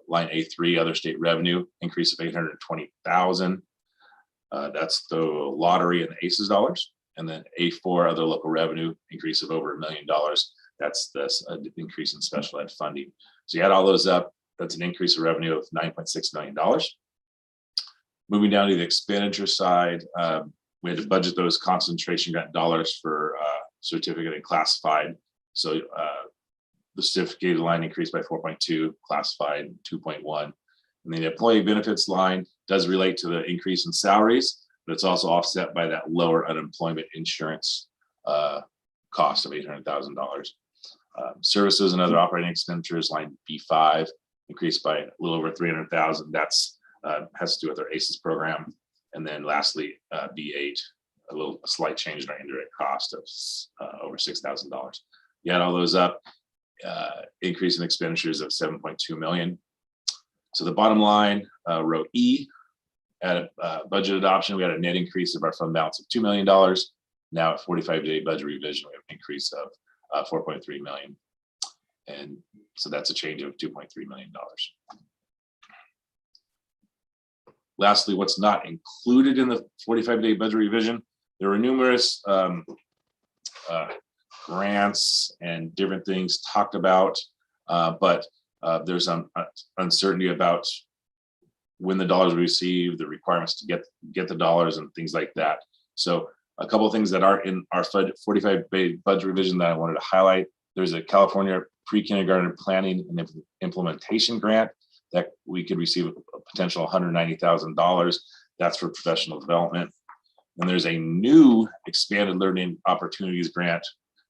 Line A3, other state revenue, increase of 820,000. That's the lottery and the ACEs dollars. And then A4, other local revenue, increase of over $1 million. That's this increase in special ed funding. So you add all those up, that's an increase of revenue of $9.6 million. Moving down to the expenditure side, we had to budget those concentration grant dollars for certificate and classified. So the certificated line increased by 4.2, classified 2.1. And the employee benefits line does relate to the increase in salaries, but it's also offset by that lower unemployment insurance cost of $800,000. Services and other operating expenditures, line B5, increased by a little over 300,000. That's has to do with our ACEs program. And then lastly, B8, a slight change in our indirect cost of over $6,000. You add all those up, increase in expenditures of 7.2 million. So the bottom line, row E, at budget adoption, we had a net increase of our fund balance of $2 million. Now at 45-day budget revision, we have an increase of 4.3 million. And so that's a change of $2.3 million. Lastly, what's not included in the 45-day budget revision, there were numerous grants and different things talked about, but there's uncertainty about when the dollars are received, the requirements to get the dollars and things like that. So a couple of things that are in our 45-day budget revision that I wanted to highlight. There's a California pre-kindergarten planning and implementation grant that we could receive a potential $190,000. That's for professional development. And there's a new expanded learning opportunities grant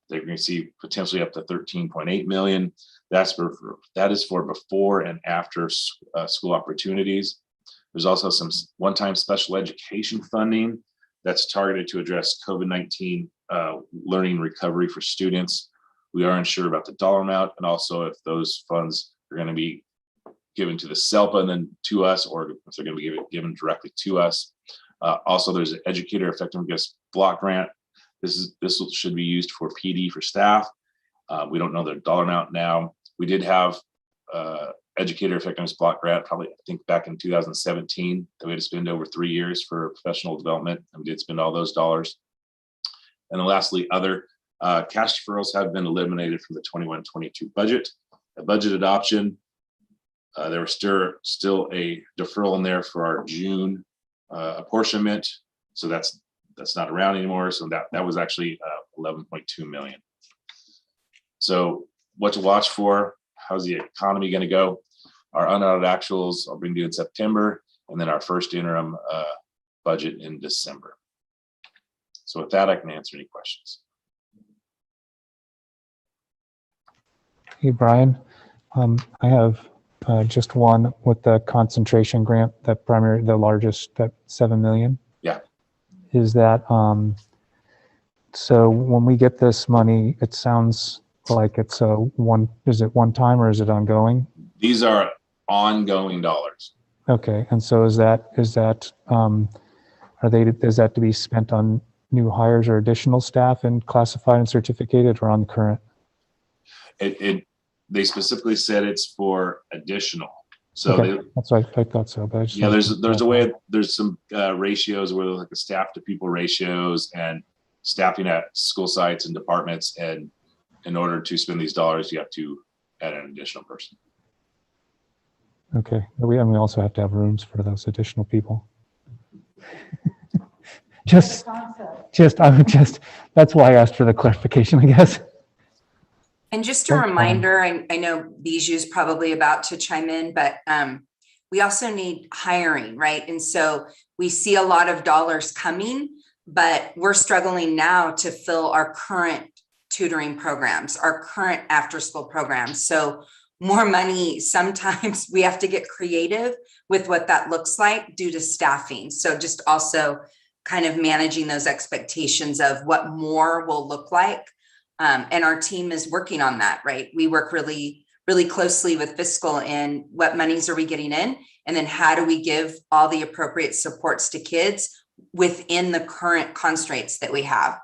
that you can receive potentially up to 13.8 million. That is for before and after school opportunities. There's also some one-time special education funding that's targeted to address COVID-19 learning recovery for students. We are unsure about the dollar amount and also if those funds are going to be given to the SELPA and then to us, or if they're going to be given directly to us. Also, there's an educator effectiveness block grant. This should be used for PD for staff. We don't know the dollar amount now. We did have educator effectiveness block grant, probably I think back in 2017, that we had to spend over 3 years for professional development, and we did spend all those dollars. And then lastly, other cash deferrals have been eliminated from the 21-22 budget. A budget adoption, there was still a deferral in there for our June apportionment, so that's not around anymore. So that was actually 11.2 million. So what to watch for? How's the economy going to go? Our unaudited actuals I'll bring to you in September, and then our first interim budget in December. So with that, I can answer any questions. Hey, Brian, I have just one with the concentration grant, the largest, that 7 million. Yeah. Is that, so when we get this money, it sounds like it's is it one time or is it ongoing? These are ongoing dollars. Okay, and so is that is that to be spent on new hires or additional staff in classified and certificated, or on current? They specifically said it's for additional. So okay. That's what I thought so, but I just there's some ratios where like the staff to people ratios and staffing at school sites and departments, and in order to spend these dollars, you have to add an additional person. Okay, we also have to have rooms for those additional people. That's why I asked for the clarification, I guess. And just a reminder, I know Bijou's probably about to chime in, but we also need hiring, right? And so we see a lot of dollars coming, but we're struggling now to fill our current tutoring programs, our current after-school programs. So more money, sometimes we have to get creative with what that looks like due to staffing. So just also kind of managing those expectations of what more will look like. And our team is working on that, right? We work really, really closely with fiscal and what monies are we getting in? And then how do we give all the appropriate supports to kids within the current constraints that we have?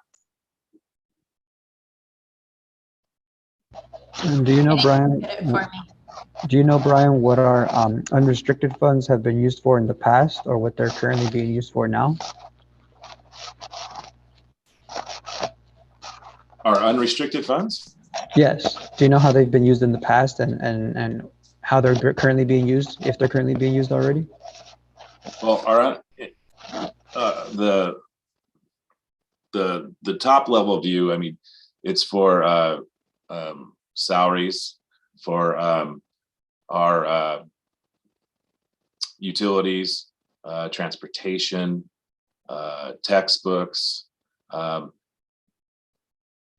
And do you know, Brian, what our unrestricted funds have been used for in the past, or what they're currently being used for now? Our unrestricted funds? Yes. Do you know how they've been used in the past, and how they're currently being used, if they're currently being used already? Well, the top level view, I mean, it's for salaries, for our utilities, transportation, textbooks,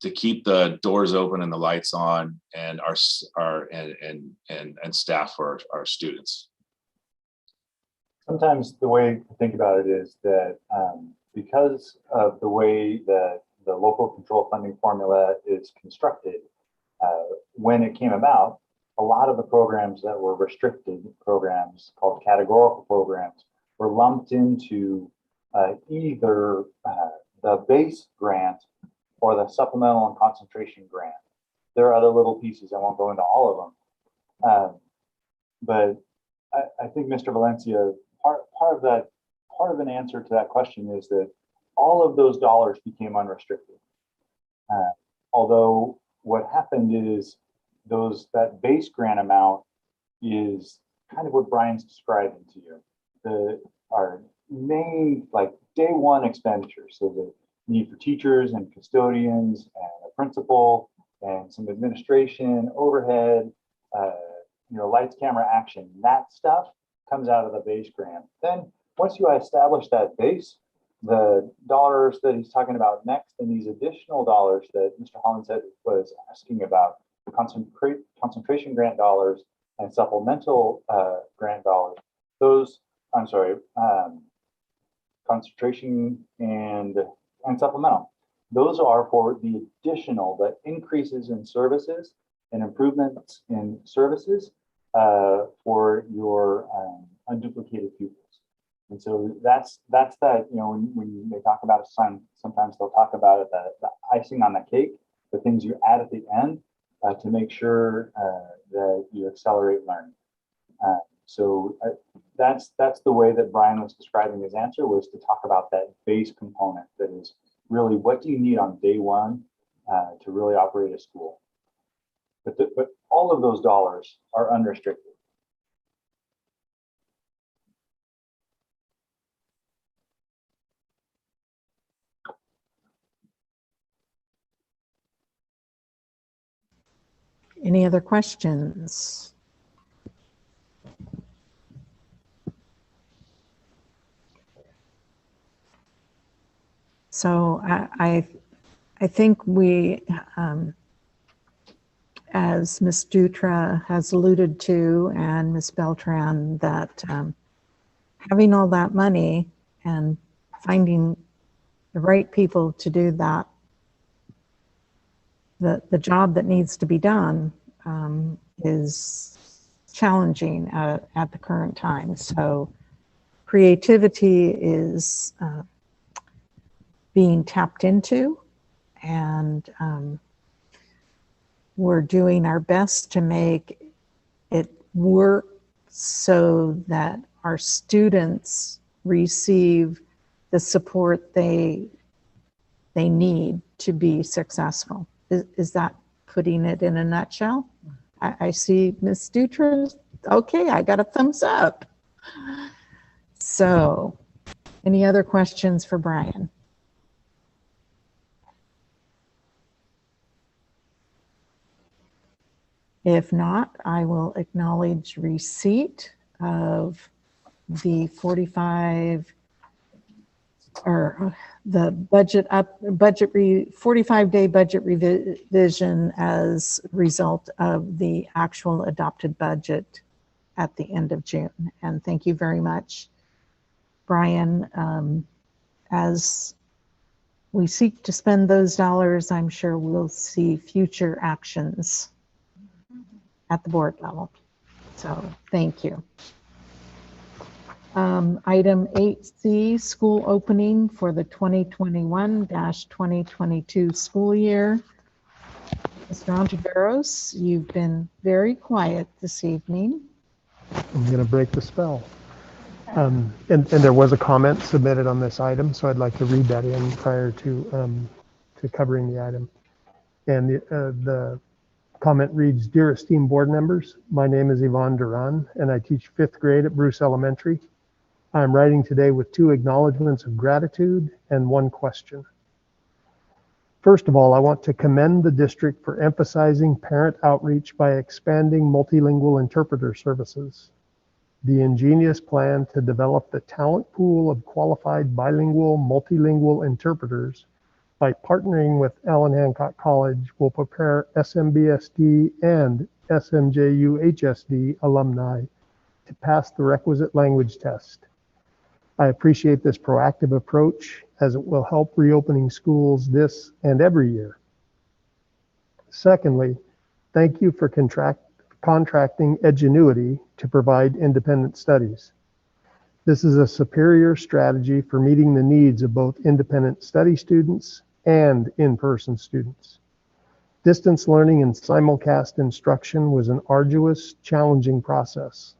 to keep the doors open and the lights on, and and staff for our students. Sometimes the way to think about it is that because of the way that the local control funding formula is constructed, when it came about, a lot of the programs that were restricted programs, called categorical programs, were lumped into either the base grant or the supplemental and concentration grant. There are other little pieces, I won't go into all of them. But I think Mr. Valencia, part of an answer to that question is that all of those dollars became unrestricted. Although what happened is that base grant amount is kind of what Brian's describing to you. Our main, like, day one expenditures, so the need for teachers and custodians and a principal and some administration, overhead, lights, camera, action, that stuff comes out of the base grant. Then once you establish that base, the dollars that he's talking about next and these additional dollars that Mr. Holland said was asking about, the concentration grant dollars and supplemental grant dollars, concentration and supplemental. Those are for the additional, the increases in services and improvements in services for your unduplicated pupils. And so that's that, when they talk about a sign, sometimes they'll talk about it, the icing on the cake, the things you add at the end. to make sure that you accelerate learning. So that's the way that Brian was describing his answer, was to talk about that base component that is really what do you need on day one to really operate a school. But all of those dollars are unrestricted. Any other questions? So I think we, as Ms. Dutra has alluded to, and Ms. Beltran, that having all that money and finding the right people to do that, the job that needs to be done is challenging at the current time. So creativity is being tapped into, and we're doing our best to make it work so that our students receive the support they need to be successful. Is that putting it in a nutshell? I see Ms. Dutra. Okay, I got a thumbs up. So, any other questions for Brian? If not, I will acknowledge receipt of the 45 or the 45-day budget revision as a result of the actual adopted budget at the end of June. And thank you very much, Brian. As we seek to spend those dollars, I'm sure we'll see future actions at the board level. So thank you. Item 8C, school opening for the 2021-2022 school year. Mr. Ontiveros, you've been very quiet this evening. I'm going to break the spell. And there was a comment submitted on this item, so I'd like to read that in prior to covering the item. And the comment reads, "Dear esteemed board members, my name is Yvonne Duran, and I teach 5th grade at Bruce Elementary. I'm writing today with 2 acknowledgments of gratitude and 1 question. First of all, I want to commend the district for emphasizing parent outreach by expanding multilingual interpreter services. The ingenious plan to develop the talent pool of qualified bilingual, multilingual interpreters by partnering with Allen Hancock College will prepare SMBSD and SMJU HSD alumni to pass the requisite language test. I appreciate this proactive approach as it will help reopening schools this and every year. Secondly, thank you for contracting Edgenuity to provide independent studies. This is a superior strategy for meeting the needs of both independent study students and in-person students. Distance learning and simulcast instruction was an arduous, challenging process.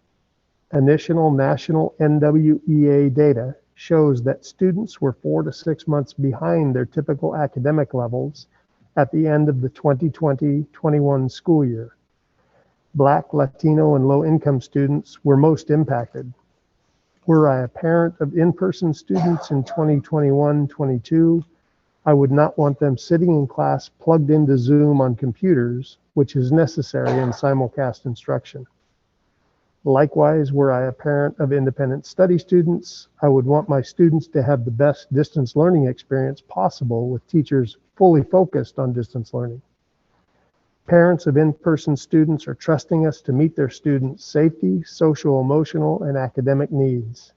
Initial national NWEA data shows that students were 4 to 6 months behind their typical academic levels at the end of the 2020-21 school year. Black, Latino, and low-income students were most impacted. Were I a parent of in-person students in 2021-22, I would not want them sitting in class plugged into Zoom on computers, which is necessary in simulcast instruction. Likewise, were I a parent of independent study students, I would want my students to have the best distance learning experience possible with teachers fully focused on distance learning. Parents of in-person students are trusting us to meet their students' safety, social, emotional, and academic needs.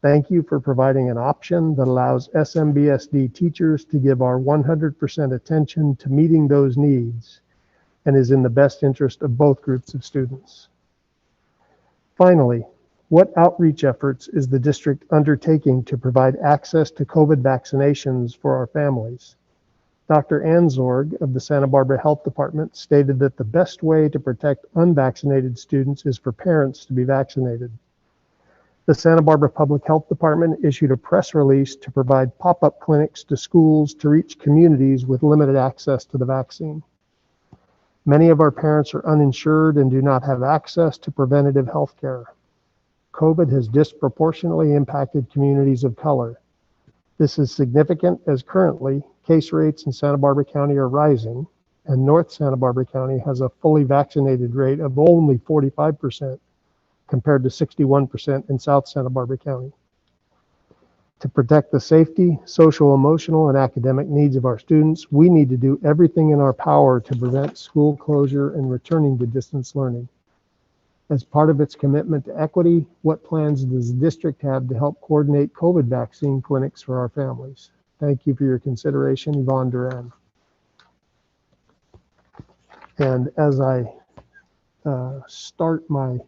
Thank you for providing an option that allows SMBSD teachers to give our 100% attention to meeting those needs and is in the best interest of both groups of students. Finally, what outreach efforts is the district undertaking to provide access to COVID vaccinations for our families? Dr. Anzorg of the Santa Barbara Health Department stated that the best way to protect unvaccinated students is for parents to be vaccinated. The Santa Barbara Public Health Department issued a press release to provide pop-up clinics to schools to reach communities with limited access to the vaccine. Many of our parents are uninsured and do not have access to preventative health care. COVID has disproportionately impacted communities of color. This is significant as currently case rates in Santa Barbara County are rising, and North Santa Barbara County has a fully vaccinated rate of only 45% compared to 61% in South Santa Barbara County. To protect the safety, social, emotional, and academic needs of our students, we need to do everything in our power to prevent school closure and returning to distance learning. As part of its commitment to equity, what plans does the district have to help coordinate COVID vaccine clinics for our families? Thank you for your consideration, Yvonne Duran. And as I start my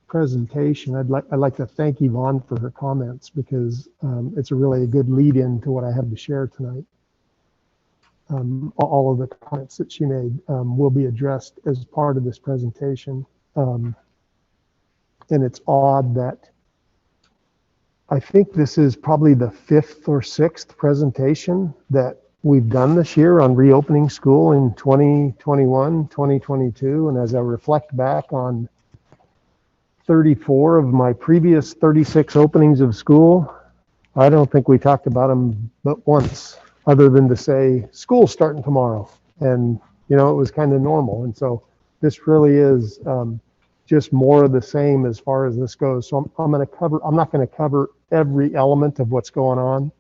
presentation, I'd like to thank Yvonne for her comments, because it's really a good lead in to what I have to share tonight. All of the comments that she made will be addressed as part of this presentation. And it's odd that I think this is probably the 5th or 6th presentation that we've done this year on reopening school in 2021, 2022. And as I reflect back on 34 of my previous 36 openings of school, I don't think we talked about them but once, other than to say, school's starting tomorrow. And, you know, it was kind of normal. And so this really is just more of the same as far as this goes. So I'm not going to cover every element of what's going on,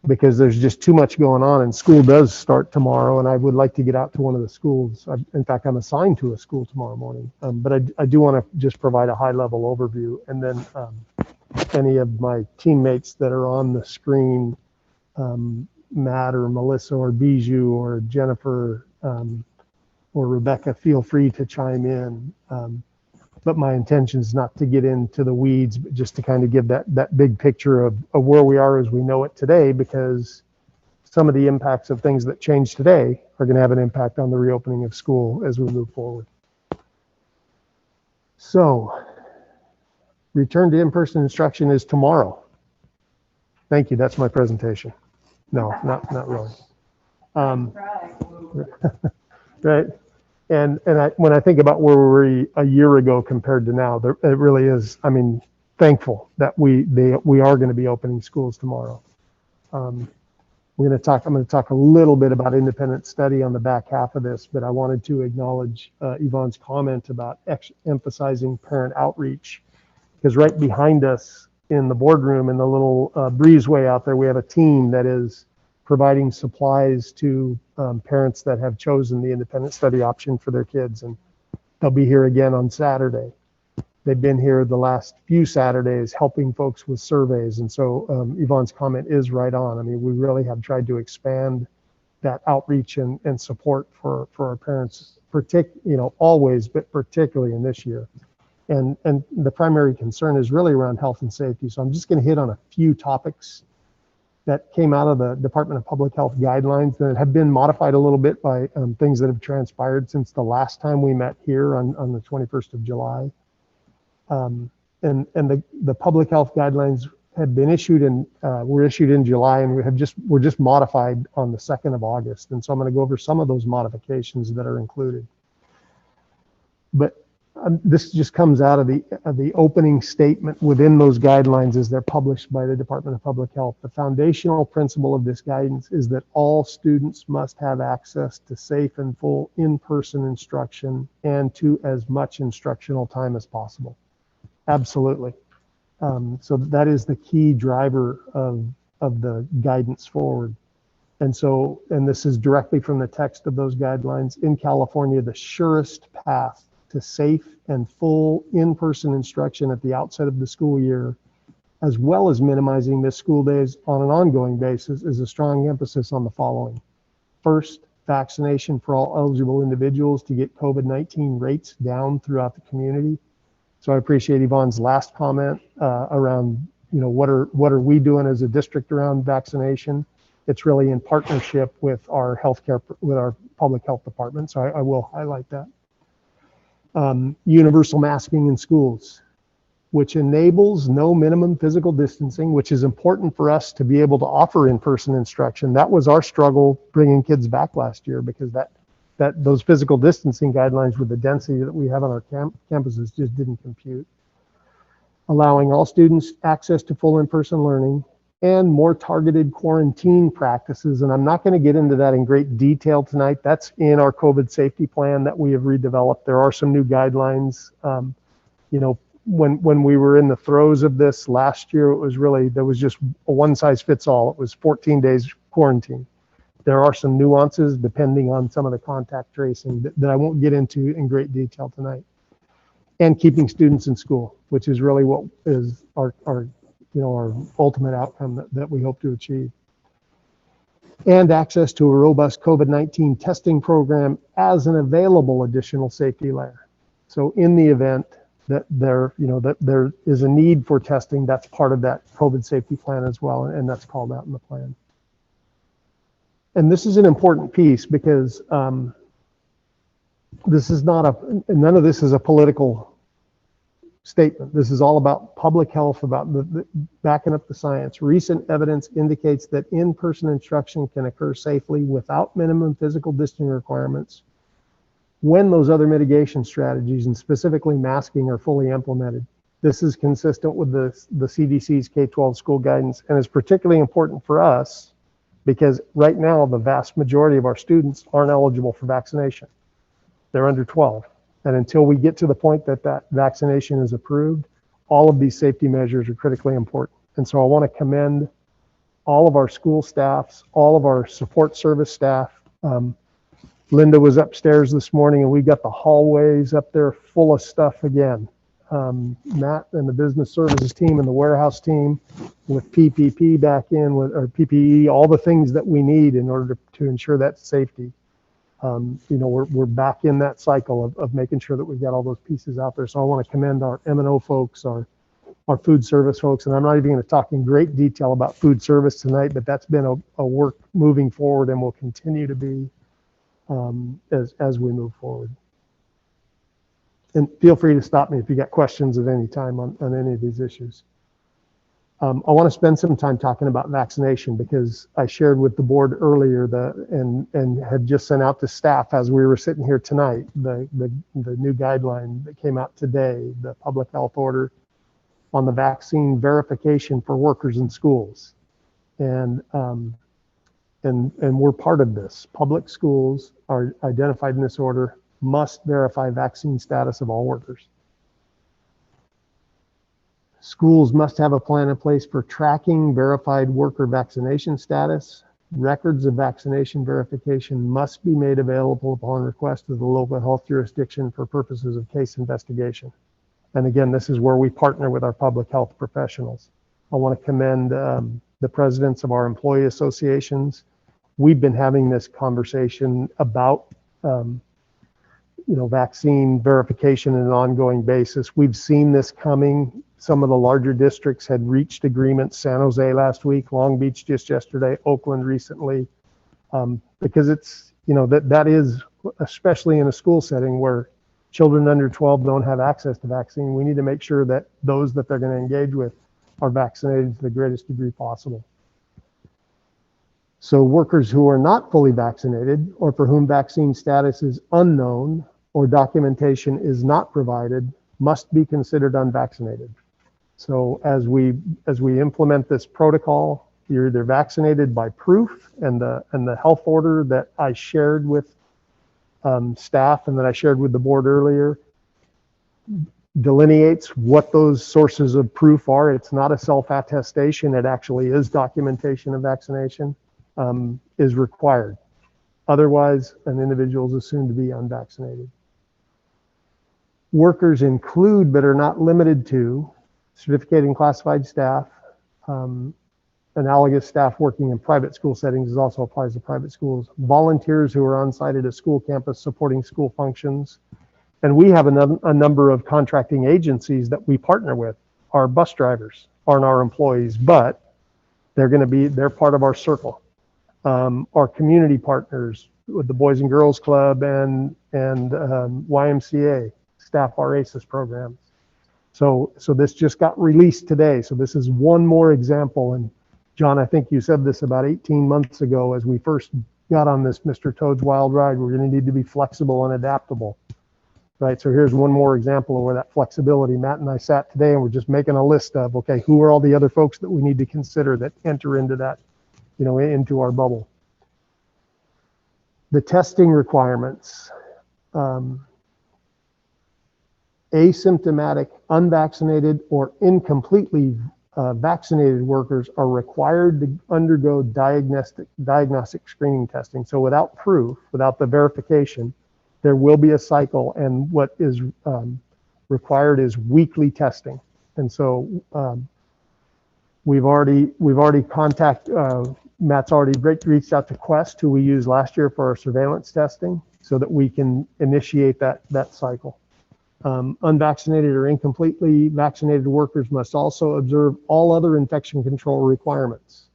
because there's just too much going on, and school does start tomorrow, and I would like to get out to one of the schools. In fact, I'm assigned to a school tomorrow morning, but I do want to just provide a high-level overview, and then any of my teammates that are on the screen, Matt or Melissa or Bijou or Jennifer or Rebecca, feel free to chime in. But my intention is not to get into the weeds, but just to kind of give that big picture of where we are as we know it today, because some of the impacts of things that change today are going to have an impact on the reopening of school as we move forward. So, return to in-person instruction is tomorrow. Thank you. That's my presentation. No, not really. Right. And when I think about where we were a year ago compared to now, it really is, I mean, thankful that we are going to be opening schools tomorrow. I'm going to talk a little bit about independent study on the back half of this, but I wanted to acknowledge Yvonne's comment about emphasizing parent outreach, because right behind us in the boardroom, in the little breezeway out there, we have a team that is providing supplies to parents that have chosen the independent study option for their kids, and they'll be here again on Saturday. They've been here the last few Saturdays helping folks with surveys, and so Yvonne's comment is right on. I mean, we really have tried to expand that outreach and support for our parents, always, but particularly in this year. And the primary concern is really around health and safety. So I'm just going to hit on a few topics that came out of the Department of Public Health guidelines that have been modified a little bit by things that have transpired since the last time we met here on the 21st of July. And the public health guidelines have been issued and were issued in July, and were just modified on the 2nd of August. And so I'm going to go over some of those modifications that are included. But this just comes out of the opening statement within those guidelines as they're published by the Department of Public Health. The foundational principle of this guidance is that all students must have access to safe and full in-person instruction and to as much instructional time as possible. Absolutely. So that is the key driver of the guidance forward. And this is directly from the text of those guidelines. In California, the surest path to safe and full in-person instruction at the outset of the school year, as well as minimizing missed school days on an ongoing basis, is a strong emphasis on the following. First, vaccination for all eligible individuals to get COVID-19 rates down throughout the community. So I appreciate Yvonne's last comment around, what are we doing as a district around vaccination. It's really in partnership with our healthcare, with our public health department. So I will highlight that. Universal masking in schools, which enables no minimum physical distancing, which is important for us to be able to offer in-person instruction. That was our struggle bringing kids back last year, because those physical distancing guidelines with the density that we have on our campuses just didn't compute. Allowing all students access to full in-person learning and more targeted quarantine practices. And I'm not going to get into that in great detail tonight. That's in our COVID safety plan that we have redeveloped. There are some new guidelines. When we were in the throes of this last year, there was just a one size fits all. It was 14 days quarantine. There are some nuances depending on some of the contact tracing that I won't get into in great detail tonight. And keeping students in school, which is really what is our ultimate outcome that we hope to achieve. And access to a robust COVID-19 testing program as an available additional safety layer. So in the event that there is a need for testing, that's part of that COVID safety plan as well, and that's called out in the plan. And this is an important piece because this is none of this is a political statement. This is all about public health, about backing up the science. Recent evidence indicates that in-person instruction can occur safely without minimum physical distancing requirements when those other mitigation strategies, and specifically masking, are fully implemented. This is consistent with the CDC's K-12 school guidance, and is particularly important for us because right now the vast majority of our students aren't eligible for vaccination. They're under 12. And until we get to the point that vaccination is approved, all of these safety measures are critically important. And so I want to commend all of our school staffs, all of our support service staff. Linda was upstairs this morning and we got the hallways up there full of stuff again. Matt and the business services team and the warehouse team with PPP back in, or PPE, all the things that we need in order to ensure that safety. We're back in that cycle of making sure that we've got all those pieces out there. So I want to commend our M&O folks, our food service folks, and I'm not even going to talk in great detail about food service tonight, but that's been a work moving forward and will continue to be as we move forward. And feel free to stop me if you got questions at any time on any of these issues. I want to spend some time talking about vaccination because I shared with the board earlier and had just sent out to staff as we were sitting here tonight, the new guideline that came out today, the public health order on the vaccine verification for workers in schools. And we're part of this. Public schools are identified in this order, must verify vaccine status of all workers. Schools must have a plan in place for tracking verified worker vaccination status. Records of vaccination verification must be made available upon request of the local health jurisdiction for purposes of case investigation. And again, this is where we partner with our public health professionals. I want to commend the presidents of our employee associations. We've been having this conversation about vaccine verification on an ongoing basis. We've seen this coming. Some of the larger districts had reached agreements, San Jose last week, Long Beach just yesterday, Oakland recently, because it's, that is, especially in a school setting where children under 12 don't have access to vaccine, we need to make sure that those that they're going to engage with are vaccinated to the greatest degree possible. So workers who are not fully vaccinated or for whom vaccine status is unknown or documentation is not provided must be considered unvaccinated. So as we implement this protocol, you're either vaccinated by proof, and the health order that I shared with staff and that I shared with the board earlier delineates what those sources of proof are. It's not a self-attestation, it actually is documentation of vaccination is required. Otherwise, an individual is assumed to be unvaccinated. Workers include, but are not limited to, certificated and classified staff, analogous staff working in private school settings also applies to private schools, volunteers who are on site at a school campus supporting school functions. And we have a number of contracting agencies that we partner with. Our bus drivers aren't our employees, but they're part of our circle. our community partners with the Boys and Girls Club and YMCA staff our ACES programs. So this just got released today. So this is one more example. And John, I think you said this about 18 months ago as we first got on this Mr. Toad's Wild Ride. We're going to need to be flexible and adaptable, right? So here's one more example of where that flexibility. Matt and I sat today and we're just making a list of, okay, who are all the other folks that we need to consider that enter into that, you know, into our bubble. The testing requirements. Asymptomatic, unvaccinated, or incompletely vaccinated workers are required to undergo diagnostic screening testing. So without proof, without the verification, there will be a cycle, and what is required is weekly testing. And so we've already Matt's already reached out to Quest, who we used last year for our surveillance testing, so that we can initiate that cycle. Unvaccinated or incompletely vaccinated workers must also observe all other infection control requirements,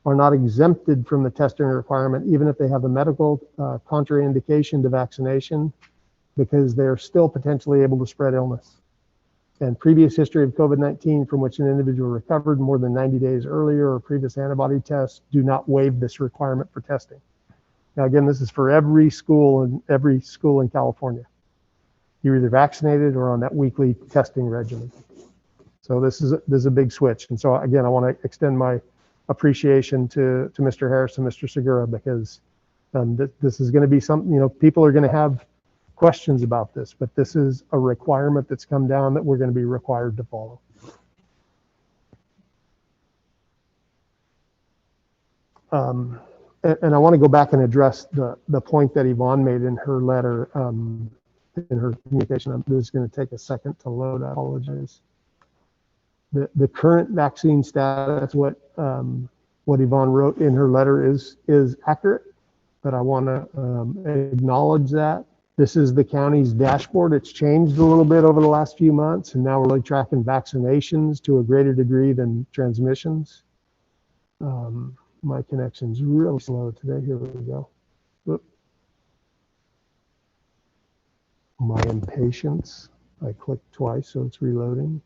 are not exempted from the testing requirement, even if they have a medical contraindication to vaccination, because they're still potentially able to spread illness. And previous history of COVID-19 from which an individual recovered more than 90 days earlier or previous antibody tests do not waive this requirement for testing. Now, again, this is for every school in California. You're either vaccinated or on that weekly testing regimen. So this is a big switch. And so again, I want to extend my appreciation to Mr. Harris and Mr. Segura, because this is going to be something, you know, people are going to have questions about this, but this is a requirement that's come down that we're going to be required to follow. And I want to go back and address the point that Yvonne made in her letter, in her communication. This is going to take a second to load. I apologize. The current vaccine status, what Yvonne wrote in her letter is accurate, but I want to acknowledge that. This is the county's dashboard. It's changed a little bit over the last few months, and now we're really tracking vaccinations to a greater degree than transmissions. My connection's real slow today. Here we go. Whoop. My impatience. I clicked twice, so it's reloading.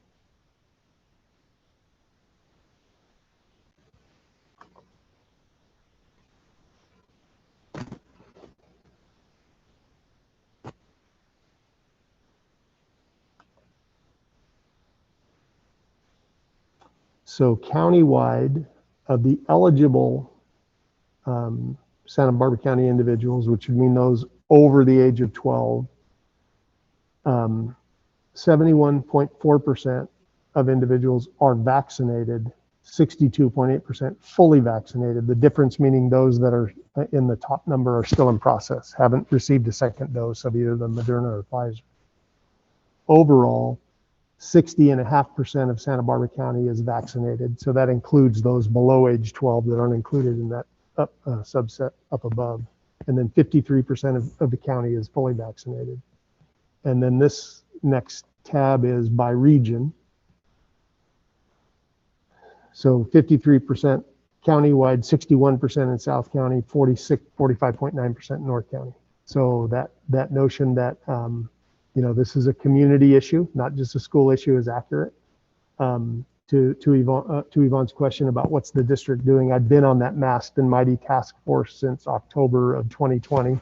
So countywide, of the eligible Santa Barbara County individuals, which would mean those over the age of 12, 71.4% of individuals are vaccinated, 62.8% fully vaccinated. The difference meaning those that are in the top number are still in process, haven't received a second dose of either the Moderna or Pfizer. Overall, 60.5% of Santa Barbara County is vaccinated. So that includes those below age 12 that aren't included in that subset up above. And then 53% of the county is fully vaccinated. And then this next tab is by region. So 53% countywide, 61% in South County, 45.9% in North County. So that notion that you know, this is a community issue, not just a school issue, is accurate. To Yvonne's question about what's the district doing, I've been on that masked and mighty task force since October of 2020.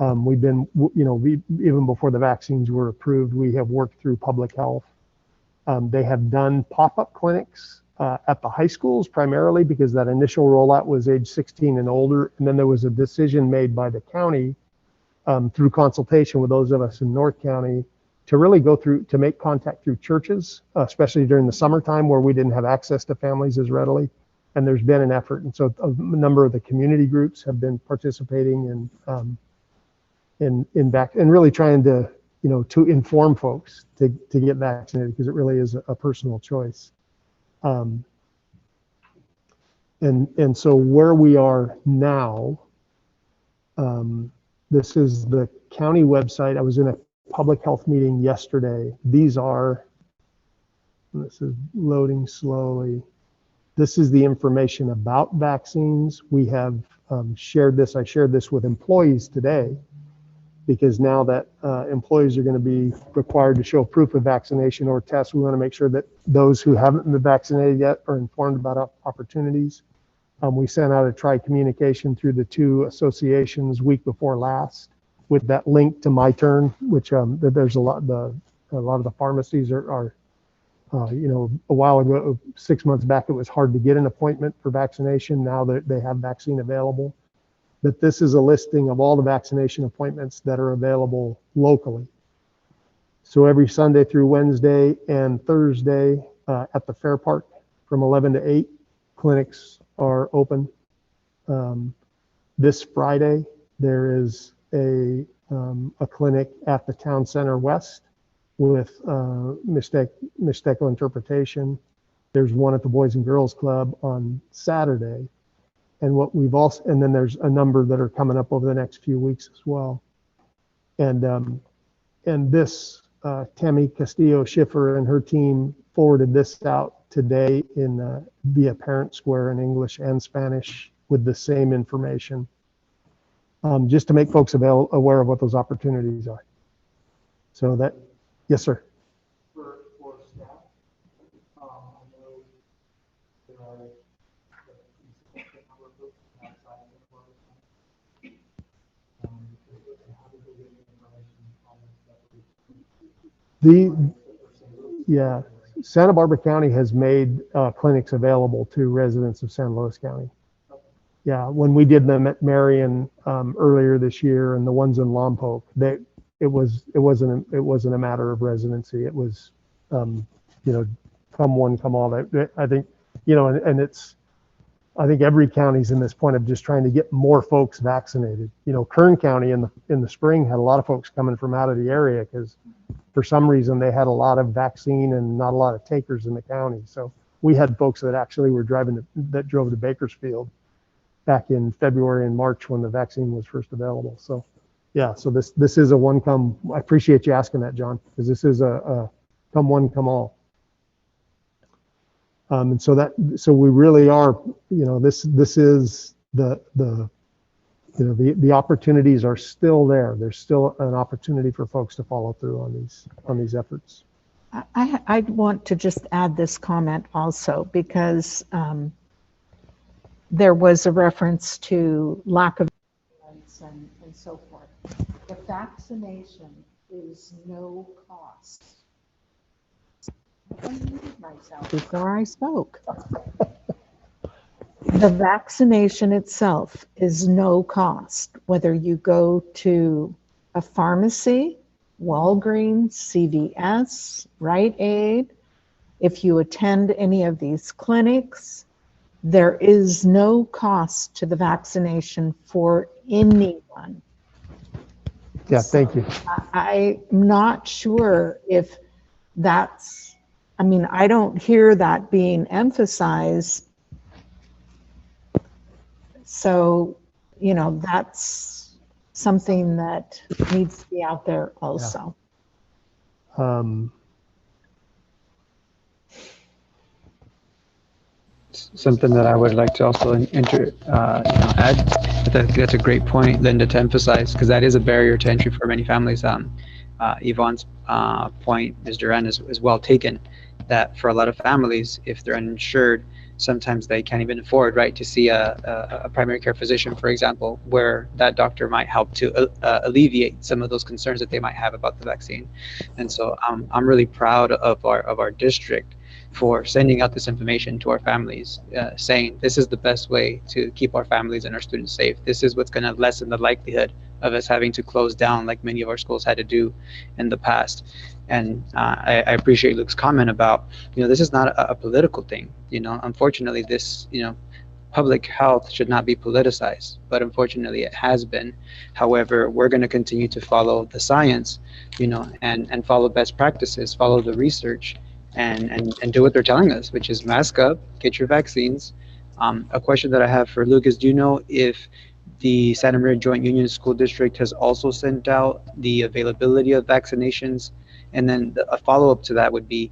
We've been, you know, even before the vaccines were approved, we have worked through public health. They have done pop-up clinics at the high schools primarily because that initial rollout was age 16 and older. And then there was a decision made by the county through consultation with those of us in North County to really go through, to make contact through churches, especially during the summertime where we didn't have access to families as readily. And there's been an effort. And so a number of the community groups have been participating in back and really trying to, you know, to inform folks to get vaccinated, because it really is a personal choice. And so where we are now, this is the county website. I was in a public health meeting yesterday. These are, this is loading slowly. This is the information about vaccines. We have shared this. I shared this with employees today, because now that employees are going to be required to show proof of vaccination or test, we want to make sure that those who haven't been vaccinated yet are informed about opportunities. We sent out a tri-communication through the 2 associations week before last with that link to My Turn, which there's a lot of the pharmacies are you know, a while ago, 6 months back, it was hard to get an appointment for vaccination. Now that they have vaccine available. But this is a listing of all the vaccination appointments that are available locally. So every Sunday through Wednesday and Thursday at the Fair Park from 11 to 8, clinics are open. This Friday, there is a clinic at the Town Center West with Mixteco interpretation. There's one at the Boys and Girls Club on Saturday. And what we've also, and then there's a number that are coming up over the next few weeks as well. And this, Tammy Castillo Schiffer and her team forwarded this out today in via Parent Square in English and Spanish with the same information, just to make folks aware of what those opportunities are. So that, yes, sir. For staff, I know there are yeah, Santa Barbara County has made clinics available to residents of San Luis County. Yeah, when we did them at Marion earlier this year and the ones in Lompoc, it wasn't a matter of residency. It was, you know, come one, come all. I think, you know, and it's, I think every county's in this point of just trying to get more folks vaccinated. You know, Kern County in the spring had a lot of folks coming from out of the area because for some reason they had a lot of vaccine and not a lot of takers in the county. So we had folks that actually were that drove to Bakersfield back in February and March when the vaccine was first available. So yeah, so this is a one come. I appreciate you asking that, John, because this is a come one, come all. And so we really are, you know, this is the you know, the opportunities are still there. There's still an opportunity for folks to follow through on these efforts. I want to just add this comment also because there was a reference to lack of and so forth. The vaccination is no cost. I muted myself before I spoke. The vaccination itself is no cost, whether you go to a pharmacy, Walgreens, CVS, Rite Aid, if you attend any of these clinics, there is no cost to the vaccination for anyone. Yeah, thank you. I'm not sure if that's, I mean, I don't hear that being emphasized. So, you know, that's something that needs to be out there also. Yeah. Something that I would like to also add. That's a great point, Linda, to emphasize, because that is a barrier to entry for many families. Yvonne's point, Ms. Duran, is well taken, that for a lot of families, if they're uninsured, sometimes they can't even afford, right, to see a primary care physician, for example, where that doctor might help to alleviate some of those concerns that they might have about the vaccine. And so I'm really proud of our district for sending out this information to our families, saying this is the best way to keep our families and our students safe. This is what's going to lessen the likelihood of us having to close down like many of our schools had to do in the past. And I appreciate Luke's comment about, this is not a political thing. Unfortunately, this, public health should not be politicized, but unfortunately it has been. However, we're going to continue to follow the science, and follow best practices, follow the research, and do what they're telling us, which is mask up, get your vaccines. A question that I have for Luke is, do you know if the Santa Maria Joint Union School District has also sent out the availability of vaccinations? And then a follow-up to that would be,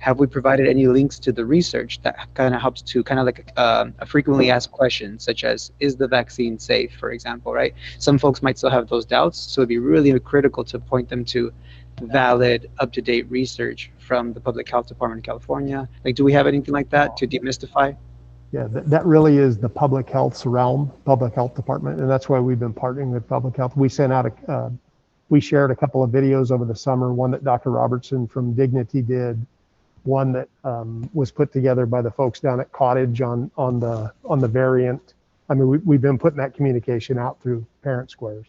have we provided any links to the research that kind of helps to kind of like a frequently asked question, such as, is the vaccine safe, for example, right? Some folks might still have those doubts, so it'd be really critical to point them to valid, up-to-date research from the Public Health Department of California. Like, do we have anything like that to demystify? Yeah, that really is the public health's realm, public health department, and that's why we've been partnering with public health. We sent out we shared a couple of videos over the summer, one that Dr. Robertson from Dignity did, one that was put together by the folks down at Cottage on the variant. I mean, we've been putting that communication out through parent squares.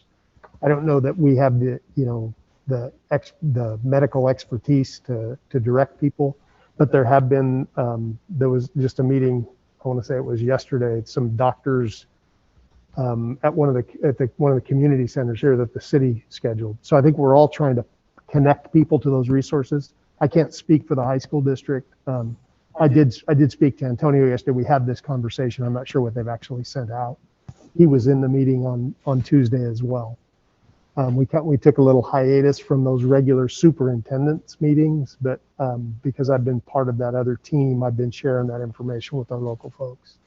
I don't know that we have the, the medical expertise to direct people, but there have been, there was just a meeting, I want to say it was yesterday, some doctors at one of the community centers here that the city scheduled. So I think we're all trying to connect people to those resources. I can't speak for the high school district. I did speak to Antonio yesterday. We had this conversation. I'm not sure what they've actually sent out. He was in the meeting on Tuesday as well. We took a little hiatus from those regular superintendents meetings, but because I've been part of that other team, I've been sharing that information with our local folks.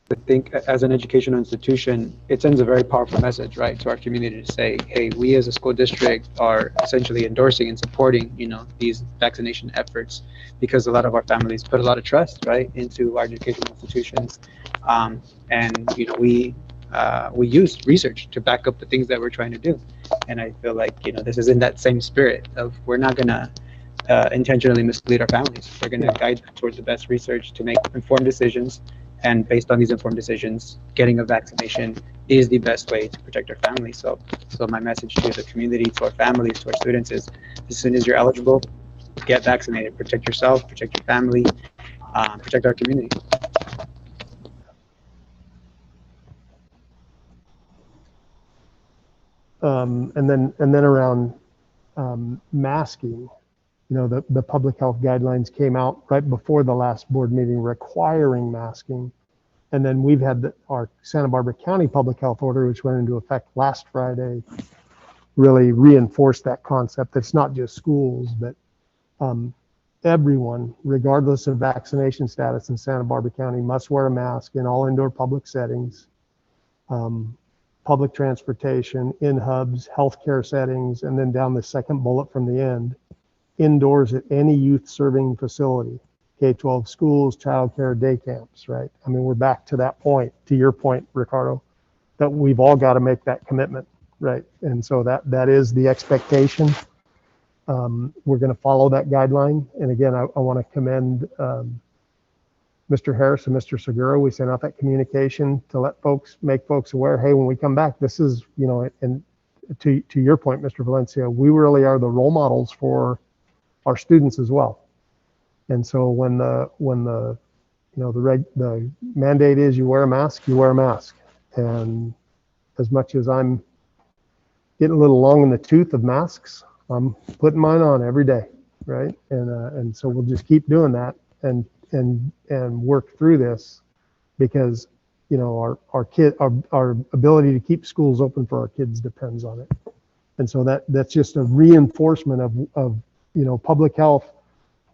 I think as an educational institution, it sends a very powerful message, right, to our community to say, hey, we as a school district are essentially endorsing and supporting, these vaccination efforts, because a lot of our families put a lot of trust, right, into our educational institutions. And we use research to back up the things that we're trying to do. And I feel like, this is in that same spirit of, we're not going to intentionally mislead our families. We're going to guide them towards the best research to make informed decisions. And based on these informed decisions, getting a vaccination is the best way to protect our families. So my message to the community, to our families, to our students is, as soon as you're eligible, get vaccinated. Protect yourself, protect your family, protect our community. And then around masking, the public health guidelines came out right before the last board meeting requiring masking. And then we've had our Santa Barbara County public health order, which went into effect last Friday, really reinforced that concept. It's not just schools, but everyone, regardless of vaccination status in Santa Barbara County, must wear a mask in all indoor public settings, public transportation, in hubs, healthcare settings, and then down the second bullet from the end, indoors at any youth serving facility, K-12 schools, childcare, day camps, right? I mean, we're back to that point, to your point, Ricardo, that we've all got to make that commitment, right? And so that is the expectation. We're going to follow that guideline. And again, I want to commend Mr. Harris and Mr. Segura. We sent out that communication to make folks aware, hey, when we come back, this is, and to your point, Mr. Valencia, we really are the role models for our students as well. And so when the mandate is you wear a mask, you wear a mask. And as much as I'm getting a little long in the tooth of masks, I'm putting mine on every day, right? And so we'll just keep doing that and work through this, because our ability to keep schools open for our kids depends on it. And so that's just a reinforcement of public health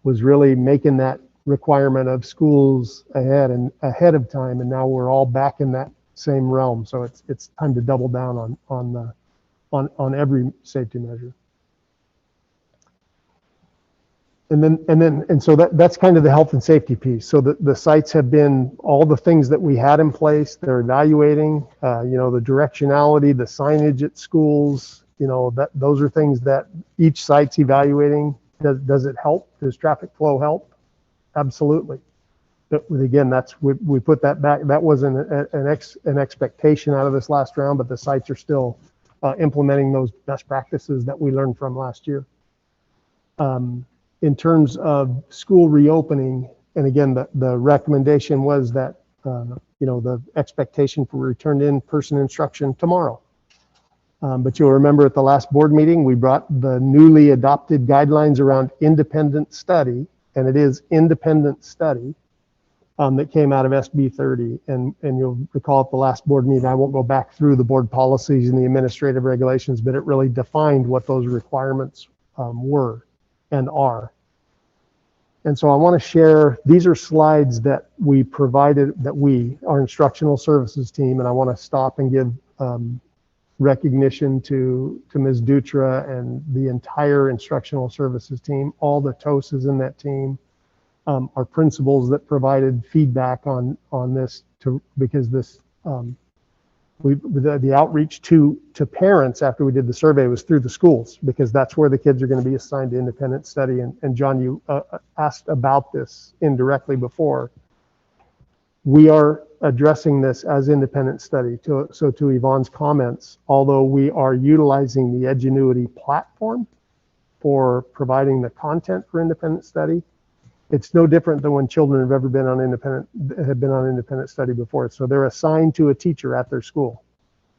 was really making that requirement of schools ahead of time, and now we're all back in that same realm. So it's time to double down on every safety measure. And so that's kind of the health and safety piece. So the sites have been all the things that we had in place. They're evaluating, the directionality, the signage at schools. Those are things that each site's evaluating. Does it help? Does traffic flow help? Absolutely. But again, we put that back. That wasn't an expectation out of this last round, but the sites are still implementing those best practices that we learned from last year. In terms of school reopening, and again, the recommendation was that the expectation for return to in-person instruction tomorrow. But you'll remember at the last board meeting, we brought the newly adopted guidelines around independent study, and it is independent study that came out of SB 30. And you'll recall at the last board meeting, I won't go back through the board policies and the administrative regulations, but it really defined what those requirements were and are. And so I want to share, these are slides that we provided, our instructional services team, and I want to stop and give recognition to Ms. Dutra and the entire instructional services team, all the TOSAs in that team, our principals that provided feedback on this, because this, the outreach to parents after we did the survey was through the schools, because that's where the kids are going to be assigned to independent study. And John, you asked about this indirectly before. We are addressing this as independent study. So to Yvonne's comments, although we are utilizing the Edgenuity platform for providing the content for independent study, it's no different than when children have been on independent study before. So they're assigned to a teacher at their school.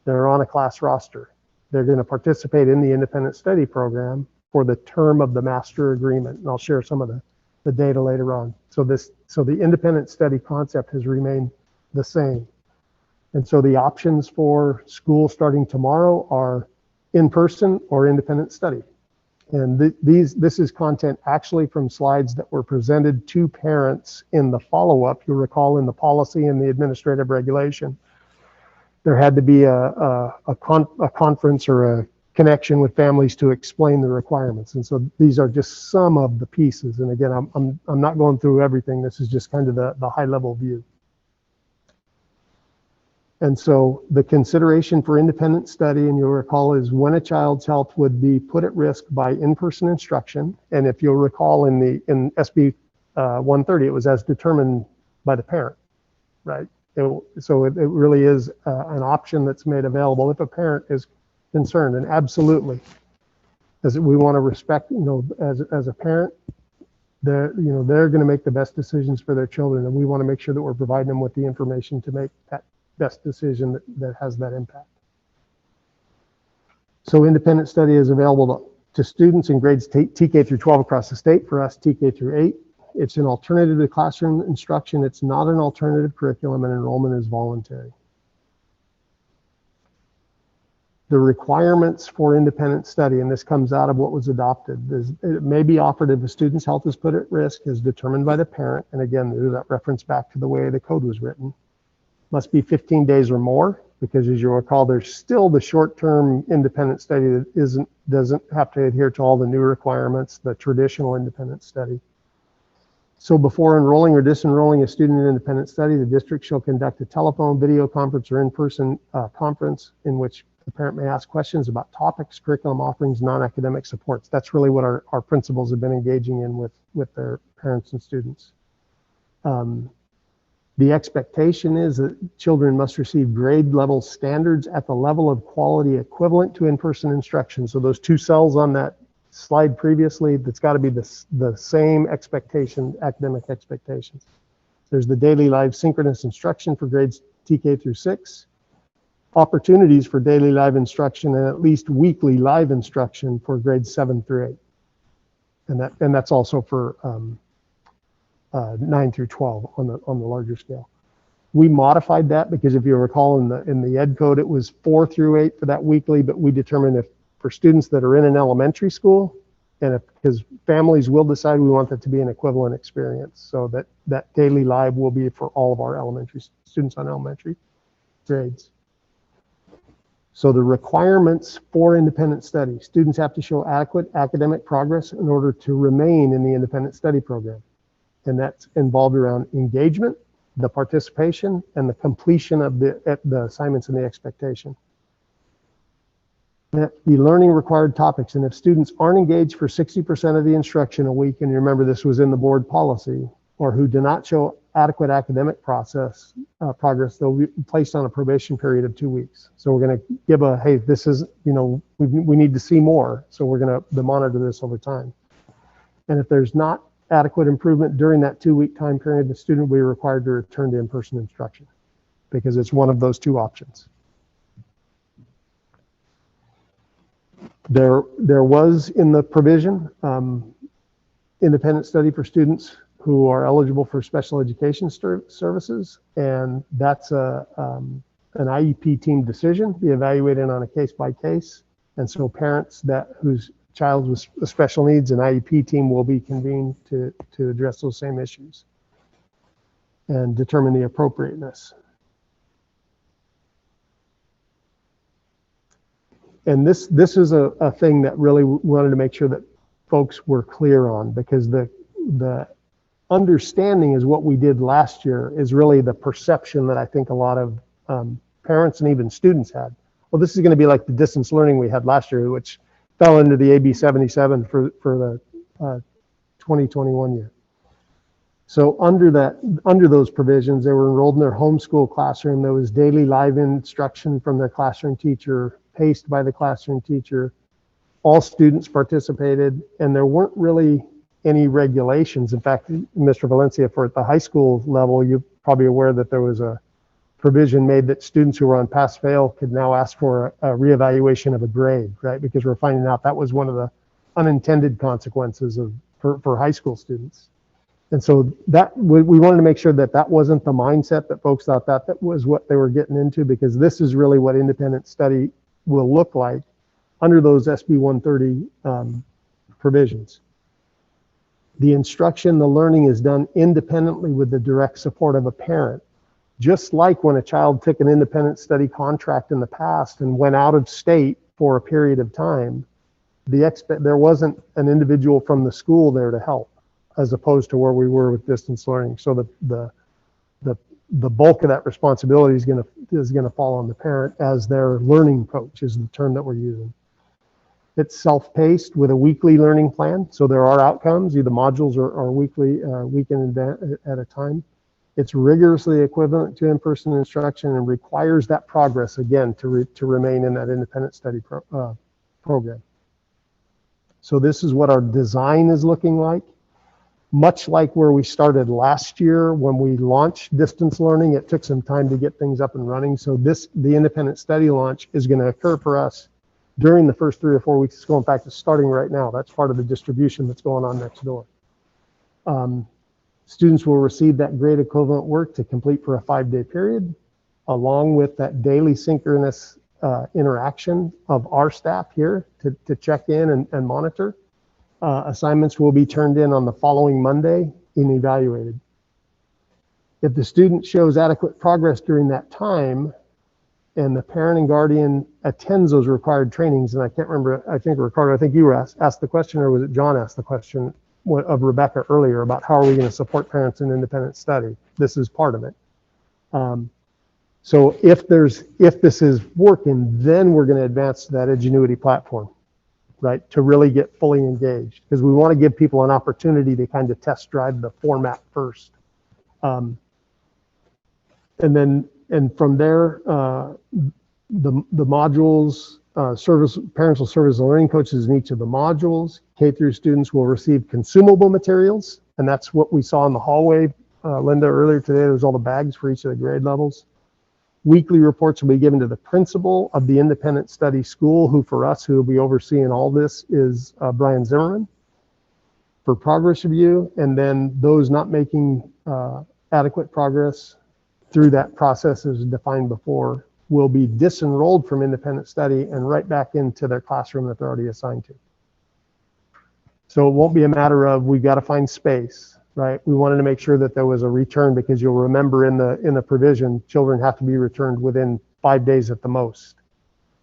They're on a class roster. They're going to participate in the independent study program for the term of the master agreement. And I'll share some of the data later on. So the independent study concept has remained the same. And so the options for school starting tomorrow are in-person or independent study. And this is content actually from slides that were presented to parents in the follow-up. You'll recall in the policy and the administrative regulation, there had to be a conference or a connection with families to explain the requirements. And so these are just some of the pieces. And again, I'm not going through everything. This is just kind of the high level view. And so the consideration for independent study, and you'll recall, is when a child's health would be put at risk by in-person instruction. And if you'll recall in SB 130, it was as determined by the parent, right? So it really is an option that's made available if a parent is concerned, and absolutely, as we want to respect, as a parent, they're going to make the best decisions for their children, and we want to make sure that we're providing them with the information to make that best decision that has that impact. So independent study is available to students in grades TK through 12 across the state. For us, TK through 8. It's an alternative to classroom instruction. It's not an alternative curriculum, and enrollment is voluntary. The requirements for independent study, and this comes out of what was adopted, it may be offered if a student's health is put at risk as determined by the parent. And again, there's that reference back to the way the code was written. Must be 15 days or more, because as you recall, there's still the short-term independent study that doesn't have to adhere to all the new requirements, the traditional independent study. So before enrolling or disenrolling a student in independent study, the district shall conduct a telephone, video conference, or in-person conference in which the parent may ask questions about topics, curriculum offerings, non-academic supports. That's really what our principals have been engaging in with their parents and students. The expectation is that children must receive grade level standards at the level of quality equivalent to in-person instruction. So those two cells on that slide previously, that's got to be the same expectation, academic expectations. There's the daily live synchronous instruction for grades TK through 6, opportunities for daily live instruction, and at least weekly live instruction for grades 7 through 8. And that's also for 9 through 12 on the larger scale. We modified that because if you recall in the ed code, it was 4 through 8 for that weekly, but we determined if for students that are in an elementary school, and because families will decide, we want that to be an equivalent experience. So that daily live will be for all of our elementary students on elementary grades. So the requirements for independent study, students have to show adequate academic progress in order to remain in the independent study program. And that's involved around engagement, the participation, and the completion of the assignments and the expectation. The learning required topics, and if students aren't engaged for 60% of the instruction a week, and you remember this was in the board policy, or who do not show adequate academic progress, they'll be placed on a probation period of 2 weeks. So we're going to give hey, this is, we need to see more. So we're going to monitor this over time. And if there's not adequate improvement during that 2-week time period, the student will be required to return to in-person instruction, because it's one of those two options. There was in the provision independent study for students who are eligible for special education services, and that's an IEP team decision, be evaluated on a case by case. And so parents whose child with special needs and IEP team will be convened to address those same issues and determine the appropriateness. And this is a thing that really wanted to make sure that folks were clear on, because the understanding is what we did last year is really the perception that I think a lot of parents and even students had. Well, this is going to be like the distance learning we had last year, which fell into the AB 77 for the 2021 year. So under those provisions, they were enrolled in their homeschool classroom. There was daily live instruction from their classroom teacher, paced by the classroom teacher. All students participated, and there weren't really any regulations. In fact, Mr. Valencia, for at the high school level, you're probably aware that there was a provision made that students who were on pass-fail could now ask for a reevaluation of a grade, right? Because we're finding out that was one of the unintended consequences for high school students. And so that we wanted to make sure that that wasn't the mindset that folks thought that was what they were getting into, because this is really what independent study will look like under those SB 130 provisions. The instruction, the learning is done independently with the direct support of a parent. Just like when a child took an independent study contract in the past and went out of state for a period of time, there wasn't an individual from the school there to help, as opposed to where we were with distance learning. So the bulk of that responsibility is going to fall on the parent as their learning coach, is the term that we're using. It's self-paced with a weekly learning plan. So there are outcomes. Either modules are weekly, weekend at a time. It's rigorously equivalent to in-person instruction and requires that progress, again, to remain in that independent study program. So this is what our design is looking like. Much like where we started last year when we launched distance learning, it took some time to get things up and running. So the independent study launch is going to occur for us during the first 3 or 4 weeks of school. In fact, it's starting right now. That's part of the distribution that's going on next door. Students will receive that grade equivalent work to complete for a 5-day period, along with that daily synchronous interaction of our staff here to check in and monitor. Assignments will be turned in on the following Monday and evaluated. If the student shows adequate progress during that time, and the parent and guardian attends those required trainings, and I can't remember, I think Ricardo, I think you were asked the question, or was it John asked the question of Rebecca earlier about how are we going to support parents in independent study? This is part of it. So if this is working, then we're going to advance to that Edgenuity platform, right? To really get fully engaged, because we want to give people an opportunity to kind of test drive the format first. And from there, the modules, parents will serve as learning coaches in each of the modules. K through students will receive consumable materials, and that's what we saw in the hallway, Linda, earlier today. There's all the bags for each of the grade levels. Weekly reports will be given to the principal of the independent study school, who will be overseeing all this is Brian Zimmerman, for progress review. And then those not making adequate progress through that process as defined before will be disenrolled from independent study and right back into their classroom that they're already assigned to. So it won't be a matter of we've got to find space, right? We wanted to make sure that there was a return, because you'll remember in the provision, children have to be returned within 5 days at the most.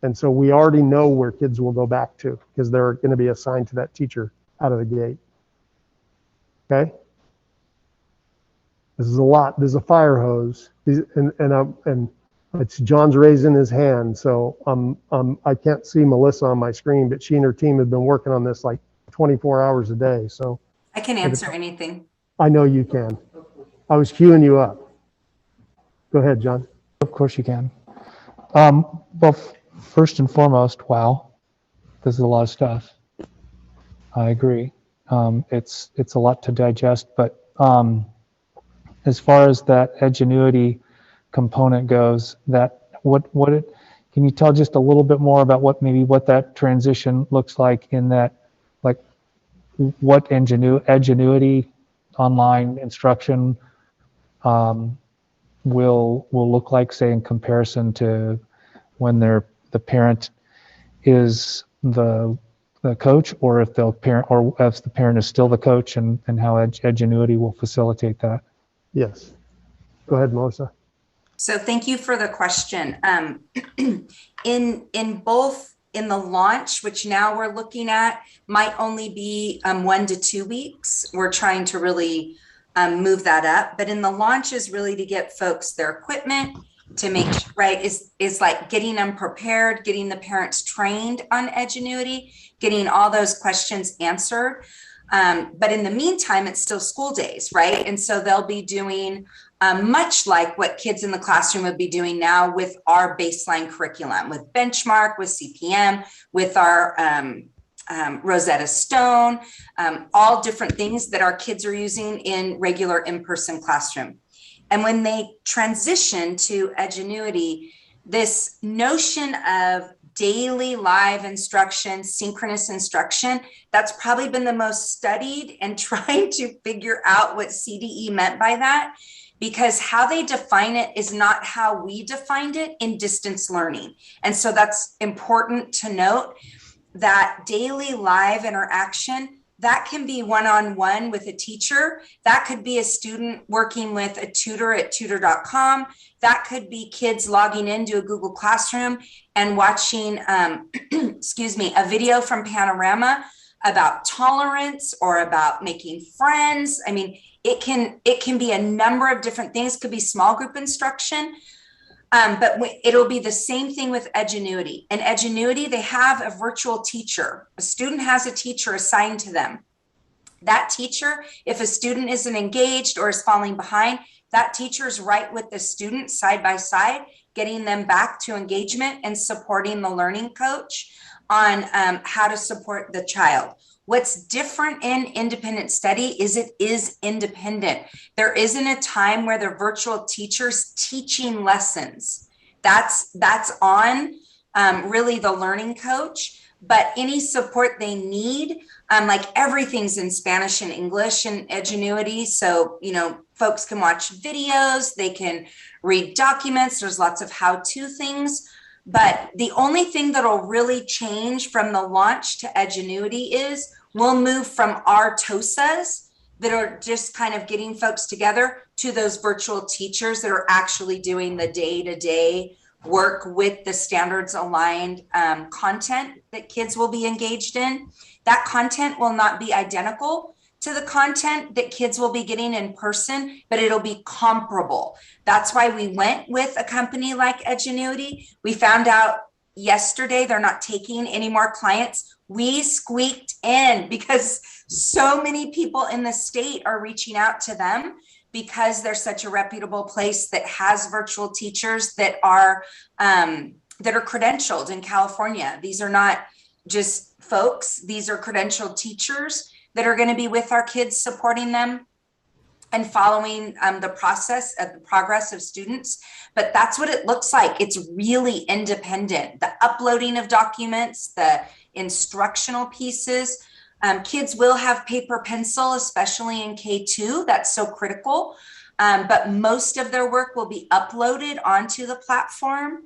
And so we already know where kids will go back to, because they're going to be assigned to that teacher out of the gate. Okay? This is a lot. There's a fire hose, and it's John's raising his hand. So I can't see Melissa on my screen, but she and her team have been working on this like 24 hours a day. So I can answer anything. I know you can. I was queuing you up. Go ahead, John. Of course you can. Well, first and foremost, wow, this is a lot of stuff. I agree. It's a lot to digest, but as far as that Edgenuity component goes, can you tell just a little bit more about what that transition looks like in that, like what Edgenuity online instruction will look like, say, in comparison to when the parent is the the coach, or if the parent, or if the parent is still the coach, and how Edgenuity will facilitate that. Yes. Go ahead, Melissa. So thank you for the question. In both, in the launch, which now we're looking at, might only be 1 to 2 weeks. We're trying to really move that up. But in the launch is really to get folks their equipment, to make, right, is like getting them prepared, getting the parents trained on Edgenuity, getting all those questions answered. But in the meantime, it's still school days, right? And so they'll be doing much like what kids in the classroom would be doing now with our baseline curriculum, with benchmark, with CPM, with our Rosetta Stone, all different things that our kids are using in regular in-person classroom. And when they transition to Edgenuity, this notion of daily live instruction, synchronous instruction, that's probably been the most studied, and trying to figure out what CDE meant by that, because how they define it is not how we defined it in distance learning. And so that's important to note, that daily live interaction, that can be one-on-one with a teacher. That could be a student working with a tutor at tutor.com. That could be kids logging into a Google Classroom and watching, excuse me, a video from Panorama about tolerance or about making friends. I mean, it can be a number of different things. Could be small group instruction. But it'll be the same thing with Edgenuity. In Edgenuity, they have a virtual teacher. A student has a teacher assigned to them. That teacher, if a student isn't engaged or is falling behind, that teacher is right with the student side by side, getting them back to engagement and supporting the learning coach on how to support the child. What's different in independent study is it is independent. There isn't a time where the virtual teacher's teaching lessons. That's on really the learning coach, but any support they need, like everything's in Spanish and English in Edgenuity. So, you know, folks can watch videos, they can read documents, there's lots of how-to things. But the only thing that'll really change from the launch to Edgenuity is we'll move from our TOSAs that are just kind of getting folks together to those virtual teachers that are actually doing the day-to-day work with the standards aligned content that kids will be engaged in. That content will not be identical to the content that kids will be getting in person, but it'll be comparable. That's why we went with a company like Edgenuity. We found out yesterday they're not taking any more clients. We squeaked in because so many people in the state are reaching out to them because they're such a reputable place that has virtual teachers that are credentialed in California. These are not just folks, these are credentialed teachers that are going to be with our kids, supporting them and following the process of the progress of students. But that's what it looks like. It's really independent. The uploading of documents, the instructional pieces. Kids will have paper pencil, especially in K2. That's so critical. But most of their work will be uploaded onto the platform.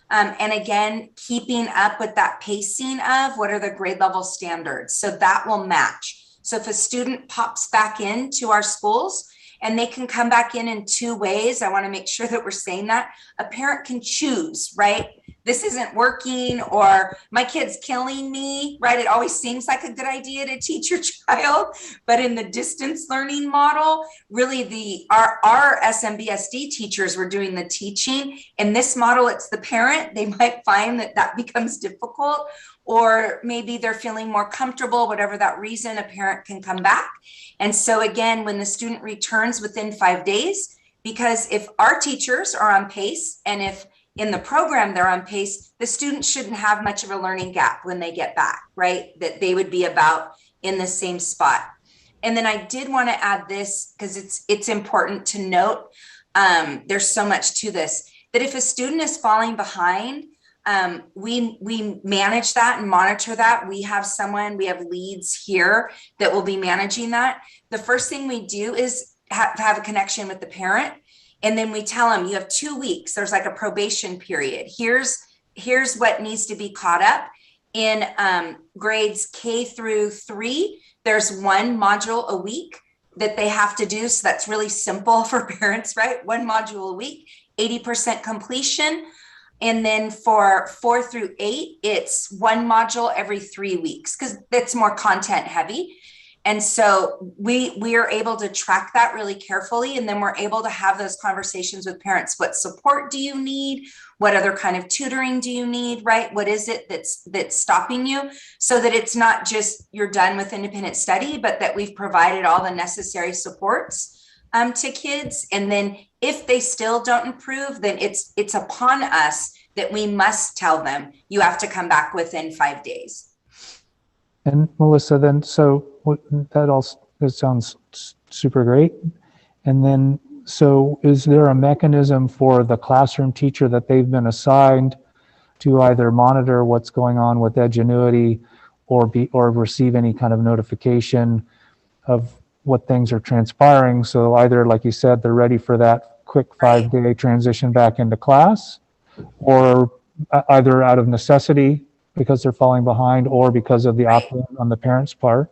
And again, keeping up with that pacing of what are the grade level standards. So that will match. So if a student pops back into our schools, and they can come back in 2 ways. I want to make sure that we're saying that. A parent can choose, right? This isn't working, or my kid's killing me, right? It always seems like a good idea to teach your child, but in the distance learning model, really our SMBSD teachers were doing the teaching. In this model, it's the parent. They might find that becomes difficult, or maybe they're feeling more comfortable, whatever that reason, a parent can come back. And so again, when the student returns within 5 days, because if our teachers are on pace, and if in the program they're on pace, the students shouldn't have much of a learning gap when they get back, right? That they would be about in the same spot. And then I did want to add this because it's important to note, there's so much to this, that if a student is falling behind, we manage that and monitor that. We have leads here that will be managing that. The first thing we do is have a connection with the parent. And then we tell them, you have 2 weeks. There's like a probation period. Here's what needs to be caught up. In grades K through 3, there's one module a week that they have to do. So that's really simple for parents, right? One module a week, 80% completion. And then for 4 through 8, it's one module every 3 weeks because it's more content heavy. And so we are able to track that really carefully. And then we're able to have those conversations with parents. What support do you need? What other kind of tutoring do you need, right? What is it that's stopping you? So that it's not just you're done with independent study, but that we've provided all the necessary supports to kids. And then if they still don't improve, then it's upon us that we must tell them, you have to come back within 5 days. And Melissa, then, so that sounds super great. And then, so is there a mechanism for the classroom teacher that they've been assigned to either monitor what's going on with Edgenuity or receive any kind of notification of what things are transpiring? So either, like you said, they're ready for that quick 5-day transition back into class, or either out of necessity because they're falling behind, or because of the opt-in on the parents' part.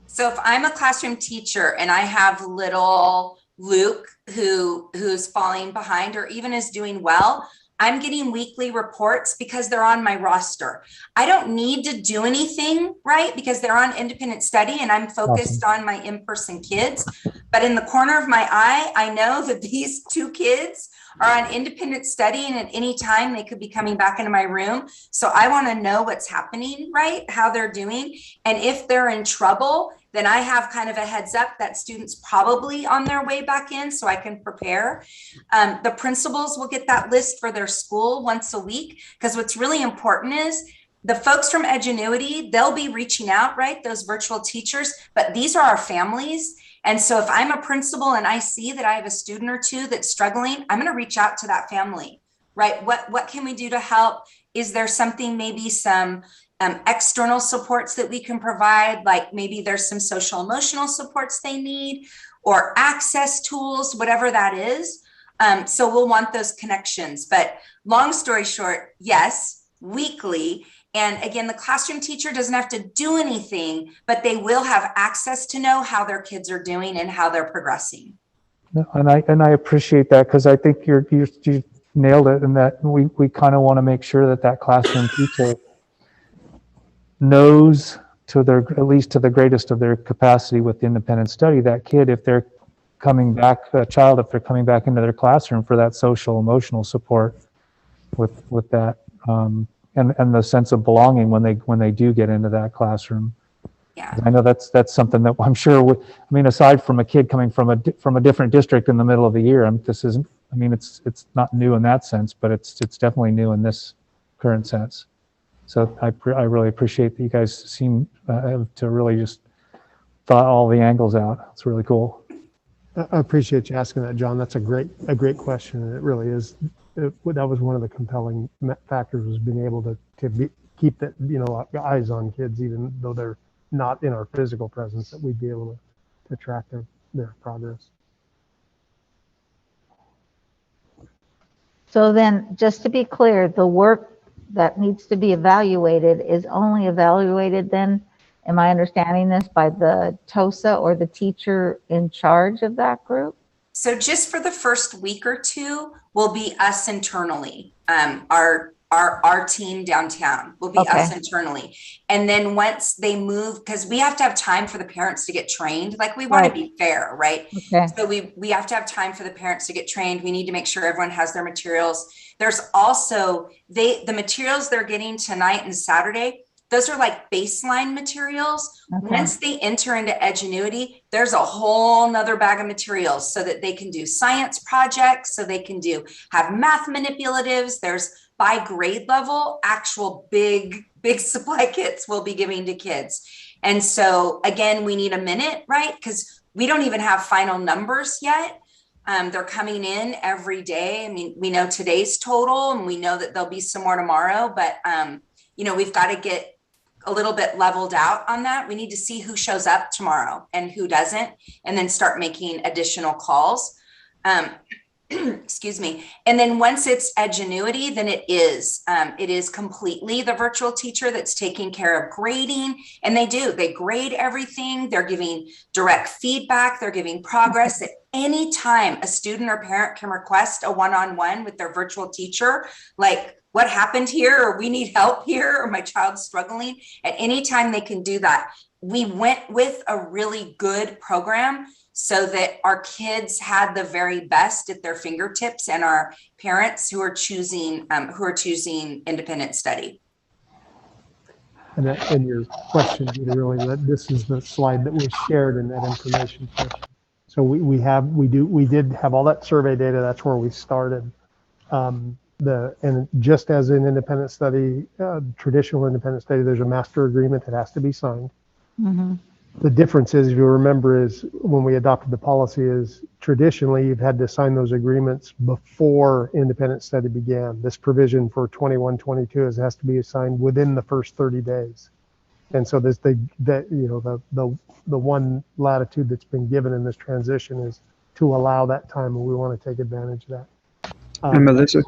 So if I'm a classroom teacher and I have little Luke who's falling behind or even is doing well, I'm getting weekly reports because they're on my roster. I don't need to do anything, right? Because they're on independent study and I'm focused on my in-person kids. But in the corner of my eye, I know that these 2 kids are on independent study, and at any time they could be coming back into my room. So I want to know what's happening, right? How they're doing. And if they're in trouble, then I have kind of a heads up that student's probably on their way back in, so I can prepare. The principals will get that list for their school once a week, because what's really important is the folks from Edgenuity, they'll be reaching out, right? Those virtual teachers, but these are our families. And so if I'm a principal and I see that I have a student or 2 that's struggling, I'm going to reach out to that family, right? What can we do to help? Is there something, maybe some external supports that we can provide? Like maybe there's some social emotional supports they need, or access tools, whatever that is. So we'll want those connections. But long story short, yes, weekly. And again, the classroom teacher doesn't have to do anything, but they will have access to know how their kids are doing and how they're progressing. And I appreciate that, because I think you nailed it, and that we kind of want to make sure that classroom teacher knows at least to the greatest of their capacity with independent study, that kid, if they're coming back, if they're coming back into their classroom for that social emotional support with that. And the sense of belonging when they do get into that classroom. Yeah. I know that's something that I'm sure aside from a kid coming from a different district in the middle of the year, it's not new in that sense, but it's definitely new in this current sense. So I really appreciate that you guys seem to really just thought all the angles out. It's really cool. I appreciate you asking that, John. That's a great question, and it really is. That was one of the compelling factors, was being able to keep that, eyes on kids, even though they're not in our physical presence, that we'd be able to track their progress. So then, just to be clear, the work that needs to be evaluated is only evaluated then, am I understanding this, by the TOSA or the teacher in charge of that group? So just for the first week or 2 will be us internally. Our team downtown will be us internally. And then once they move, because we have to have time for the parents to get trained. Like, we want to be fair, right? Okay. So we have to have time for the parents to get trained. We need to make sure everyone has their materials. There's also the materials they're getting tonight and Saturday. Those are like baseline materials. Okay. Once they enter into Edgenuity, there's a whole nother bag of materials so that they can do science projects, so they can have math manipulatives. There's, by grade level, actual big supply kits we'll be giving to kids. And so again, we need a minute, right? Because we don't even have final numbers yet. They're coming in every day. We know today's total, and we know that there'll be some more tomorrow, but we've got to get a little bit leveled out on that. We need to see who shows up tomorrow and who doesn't, and then start making additional calls. excuse me. And then once it's Edgenuity, then it is completely the virtual teacher that's taking care of grading. And they grade everything. They're giving direct feedback. They're giving progress. At any time a student or parent can request a one-on-one with their virtual teacher, like what happened here, or we need help here, or my child's struggling. At any time they can do that. We went with a really good program so that our kids had the very best at their fingertips, and our parents who are choosing independent study. And your question, really, that this is the slide that was shared in that information session. So we did have all that survey data. That's where we started. And just as in independent study, traditional independent study, there's a master agreement that has to be signed. Mm-hmm. The difference is, if you remember, is when we adopted the policy is traditionally you've had to sign those agreements before independent study began. This provision for 21-22 has to be signed within the first 30 days. And so this the one latitude that's been given in this transition is to allow that time, and we want to take advantage of that. And Melissa,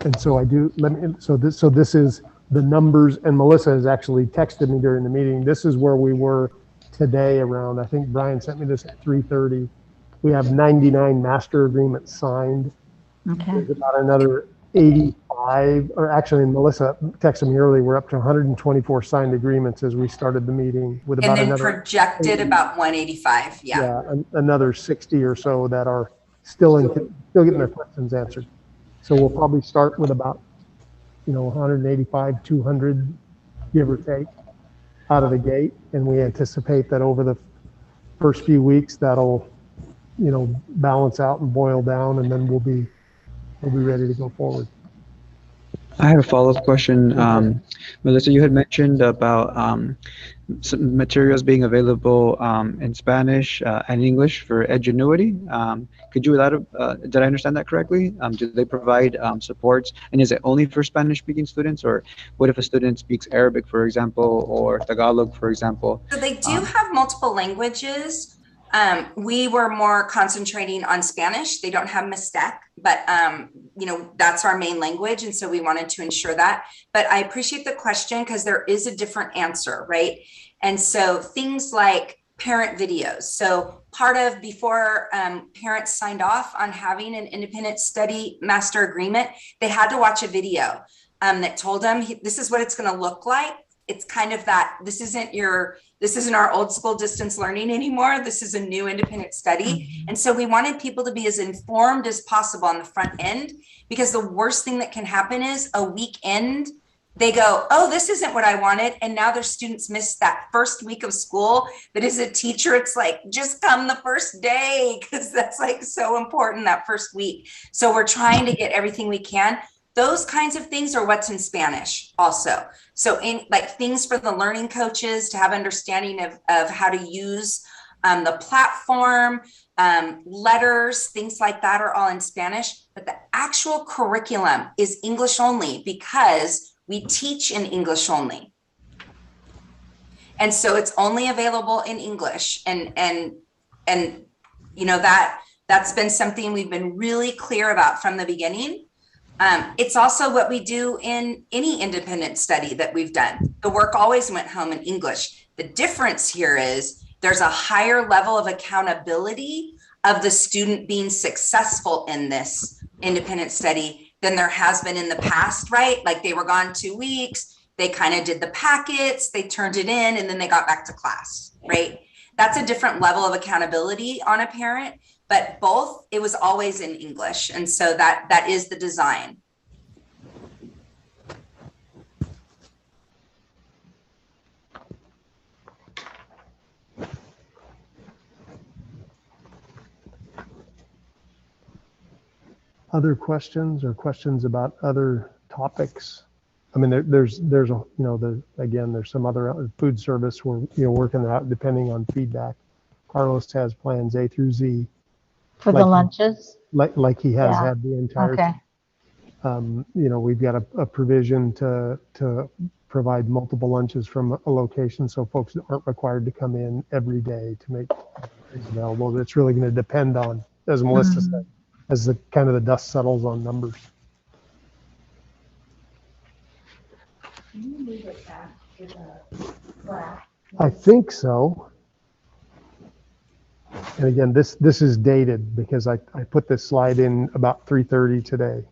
and so this is the numbers, and Melissa has actually texted me during the meeting. This is where we were today around, I think Brian sent me this at 3:30. We have 99 master agreements signed. Okay. There's about another 85, or actually Melissa texted me earlier, we're up to 124 signed agreements as we started the meeting, with about and then another projected about 185. Yeah. Another 60 or so that are still getting their questions answered. So we'll probably start with about 185, 200, give or take, out of the gate. And we anticipate that over the first few weeks, that'll, balance out and boil down, and then we'll be ready to go forward. I have a follow-up question. Melissa, you had mentioned about some materials being available in Spanish and English for Edgenuity. Could you did I understand that correctly? Do they provide supports, and is it only for Spanish-speaking students, or what if a student speaks Arabic, for example, or Tagalog, for example? So they do have multiple languages. We were more concentrating on Spanish. They don't have Mistec, but that's our main language. And so we wanted to ensure that. But I appreciate the question, because there is a different answer, right? And so things like parent videos. So before parents signed off on having an independent study master agreement, they had to watch a video that told them, this is what it's going to look like. It's kind of that this isn't our old school distance learning anymore. This is a new independent study. Mm-hmm. And so we wanted people to be as informed as possible on the front end, because the worst thing that can happen is a weekend they go, oh, this isn't what I wanted. And now their students miss that first week of school. That as a teacher, it's like, just come the first day, because that's like so important, that first week. So we're trying to get everything we can. Those kinds of things are what's in Spanish also. So in like things for the learning coaches to have understanding of how to use the platform, letters, things like that are all in Spanish, but the actual curriculum is English only, because we teach in English only. And so it's only available in English. And that's been something we've been really clear about from the beginning. It's also what we do in any independent study that we've done. The work always went home in English. The difference here is there's a higher level of accountability of the student being successful in this independent study than there has been in the past, right? Like they were gone 2 weeks, they kind of did the packets, they turned it in, and then they got back to class, right? That's a different level of accountability on a parent. But both, it was always in English. And so that is the design. Other questions or questions about other topics? I mean, there's some other food service we're working out depending on feedback. Carlos has plans A through Z. For the lunches? Like he has had the entire time. We've got a provision to provide multiple lunches from a location, so folks aren't required to come in every day to make things available. It's really going to depend on, as Melissa said, as the kind of the dust settles on numbers. I think so. And again, this is dated because I put this slide in about 3:30 today.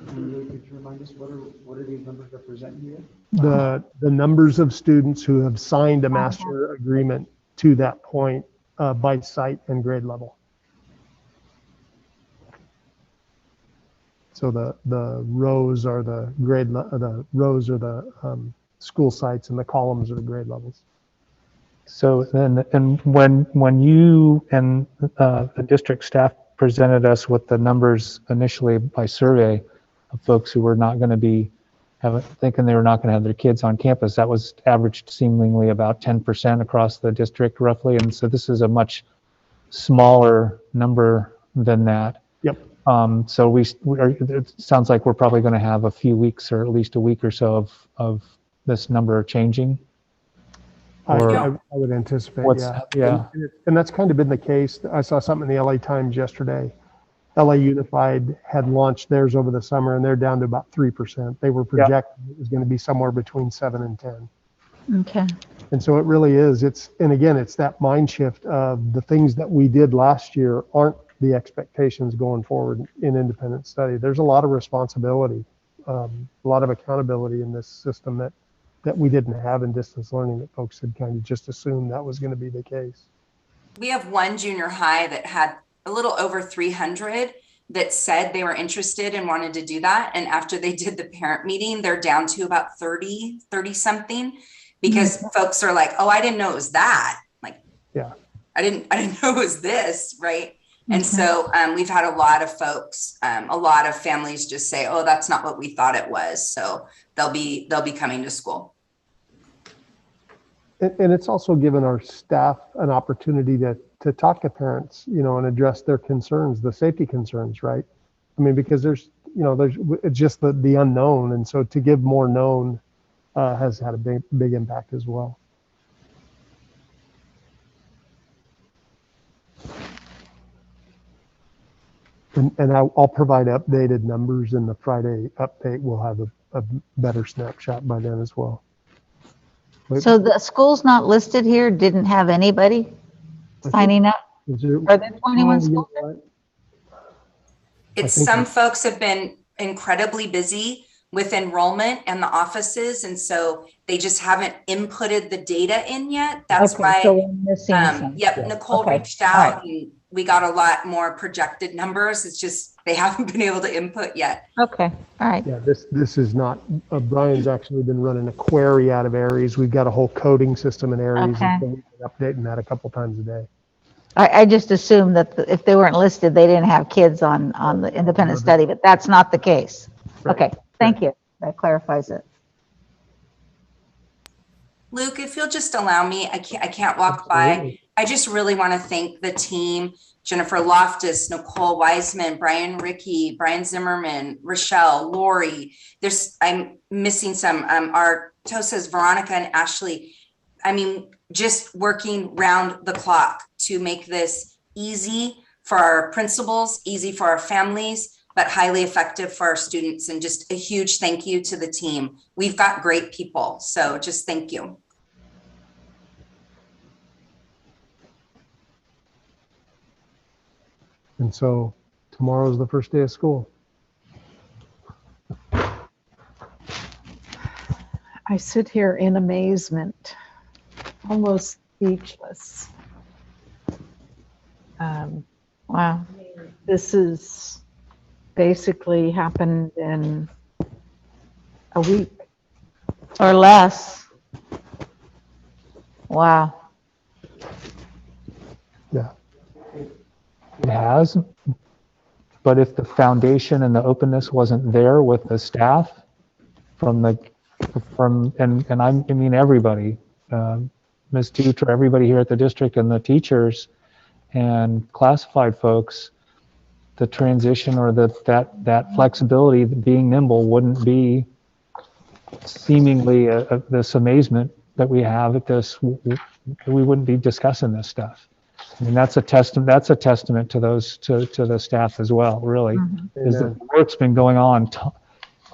Could you remind us what are these numbers representing here? The numbers of students who have signed a master agreement to that point by site and grade level. So the rows are the the rows are the school sites, and the columns are the grade levels. So then, and when you and the district staff presented us with the numbers initially by survey of folks who were not going to be thinking they were not going to have their kids on campus, that was averaged seemingly about 10% across the district roughly. And so this is a much smaller number than that. Yep. So it sounds like we're probably going to have a few weeks or at least a week or so of this number changing. I would anticipate, yeah. And that's kind of been the case. I saw something in the LA Times yesterday. LA Unified had launched theirs over the summer, and they're down to about 3%. They were projecting it was going to be somewhere between 7 and 10. Okay. And so it really is. And again, it's that mind shift of the things that we did last year aren't the expectations going forward in independent study. There's a lot of responsibility, a lot of accountability in this system that we didn't have in distance learning, that folks had kind of just assumed that was going to be the case. We have one junior high that had a little over 300 that said they were interested and wanted to do that. And after they did the parent meeting, they're down to about 30 something, because folks are like, oh, I didn't know it was that. Like, yeah, I didn't know it was this, right? And so we've had a lot of folks, a lot of families just say, oh, that's not what we thought it was. So they'll be coming to school. And it's also given our staff an opportunity to talk to parents, and address their concerns, the safety concerns, right? I mean, because there's it's just the unknown. And so to give more known has had a big impact as well. And I'll provide updated numbers in the Friday update. We'll have a better snapshot by then as well. So the schools not listed here didn't have anybody signing up? Are there 21 schools? Some folks have been incredibly busy with enrollment and the offices, and so they just haven't inputted the data in yet. That's why, so we're missing some. Nicole reached out and we got a lot more projected numbers. It's just they haven't been able to input yet. Okay, all right. Yeah, this is not, Brian's actually been running a query out of Aries. We've got a whole coding system in Aries. Okay. And so we've been updating that a couple times a day. I just assumed that if they weren't listed, they didn't have kids on the independent study, but that's not the case. Right. Okay, thank you. That clarifies it. Luke, if you'll just allow me, I can't walk by. I just really want to thank the team, Jennifer Loftus, Nicole Wiseman, Brian Rickey, Brian Zimmerman, Rochelle, Lori. I'm missing some, our Tosas, Veronica and Ashley. I mean, just working round the clock to make this easy for our principals, easy for our families, but highly effective for our students. And just a huge thank you to the team. We've got great people, so just thank you. And so tomorrow's the first day of school. I sit here in amazement, almost speechless. Wow. This is basically happened in a week. Or less. Wow. Yeah. It has, but if the foundation and the openness wasn't there with the staff and I mean everybody, Ms. Dutra, everybody here at the district and the teachers and classified folks, the transition or that flexibility, being nimble wouldn't be seemingly this amazement that we have at this. We wouldn't be discussing this stuff. I mean, that's a testament to those, to the staff as well, really. Is the work's been going on,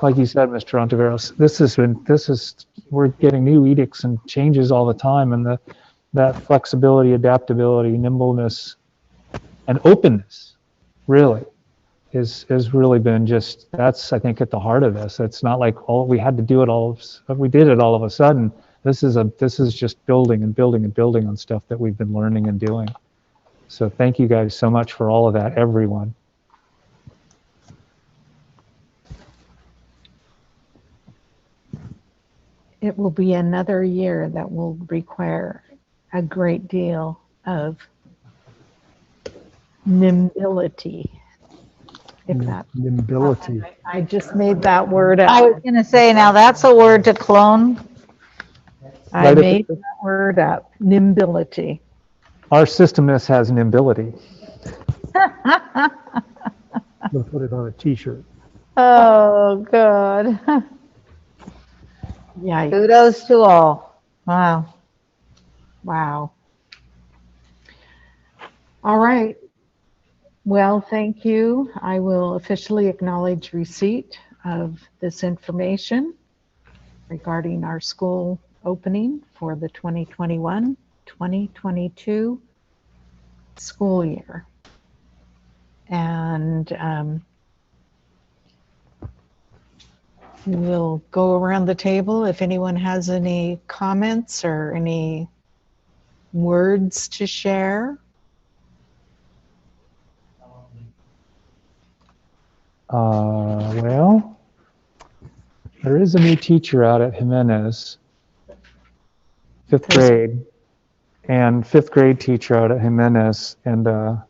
like you said, Mr. Ontiveros, we're getting new edicts and changes all the time, and that flexibility, adaptability, nimbleness, and openness, really, is really been that's, I think, at the heart of this. It's not like we had to do it we did it all of a sudden. This is just building and building and building on stuff that we've been learning and doing. So thank you guys so much for all of that, everyone. It will be another year that will require a great deal of nimbility. If that, Nimbility. I just made that word I up. was going to say, now that's a word to clone. I made that word up, nimbility. Our systemness has nimbility. I'm gonna put it on a t-shirt. Oh, good. Yeah. Kudos to all. Wow. Wow. All right. Well, thank you. I will officially acknowledge receipt of this information regarding our school opening for the 2021-2022 school year. And we'll go around the table if anyone has any comments or any words to share. Well, there is a new teacher out at Jimenez, 5th grade, and 5th grade teacher out at Jimenez, and her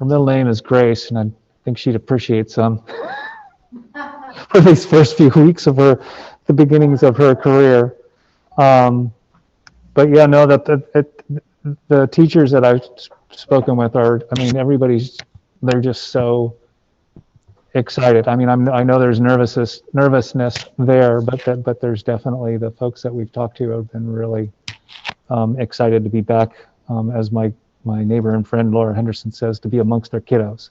middle name is Grace, and I think she'd appreciate some for these first few weeks of the beginnings of her career. But yeah, no, the teachers that I've spoken with I mean, they're just so excited. I mean, I know there's nervousness there, but there's definitely the folks that we've talked to have been really excited to be back, as my neighbor and friend Laura Henderson says, to be amongst their kiddos.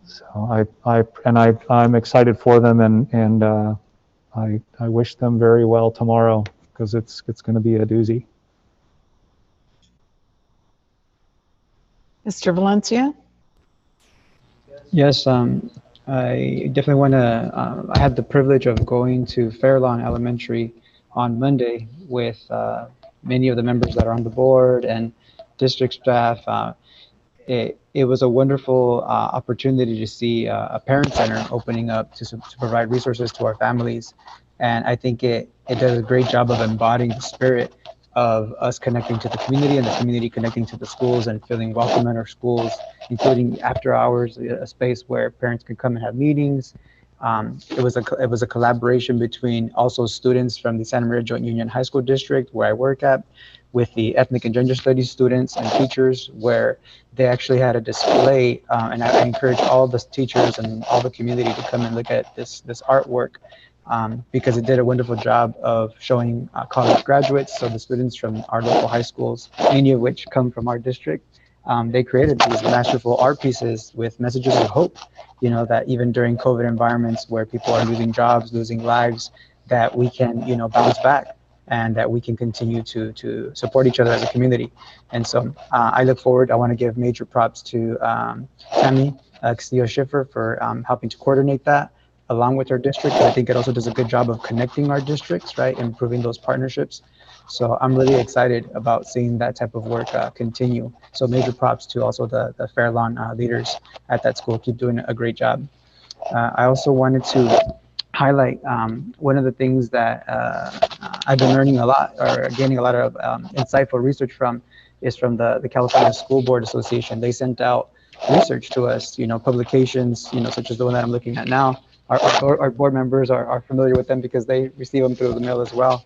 So I'm excited for them, and I wish them very well tomorrow, because it's going to be a doozy. Mr. Valencia? Yes, I definitely want to, I had the privilege of going to Fairlawn Elementary on Monday with many of the members that are on the board and district staff. It was a wonderful opportunity to see a parent center opening up to provide resources to our families. And I think it does a great job of embodying the spirit of us connecting to the community and the community connecting to the schools and feeling welcome in our schools, including after hours, a space where parents can come and have meetings. It was a collaboration between also students from the Santa Maria Joint Union High School District, where I work at, with the ethnic and gender studies students and teachers, where they actually had a display. And I encourage all the teachers and all the community to come and look at this artwork, because it did a wonderful job of showing college graduates, so the students from our local high schools, many of which come from our district. They created these masterful art pieces with messages of hope, that even during COVID environments where people are losing jobs, losing lives, that we can, bounce back, and that we can continue to support each other as a community. And so I look forward. I want to give major props to Tammy Castillo-Schiffer for helping to coordinate that along with our district. I think it also does a good job of connecting our districts, right, improving those partnerships. So I'm really excited about seeing that type of work continue. So major props to also the Fairlawn leaders at that school. Keep doing a great job. I also wanted to highlight one of the things that I've been learning a lot, or gaining a lot of insightful research from, is from the California School Board Association. They sent out research to us, publications, such as the one that I'm looking at now. Our board members are familiar with them because they receive them through the mail as well.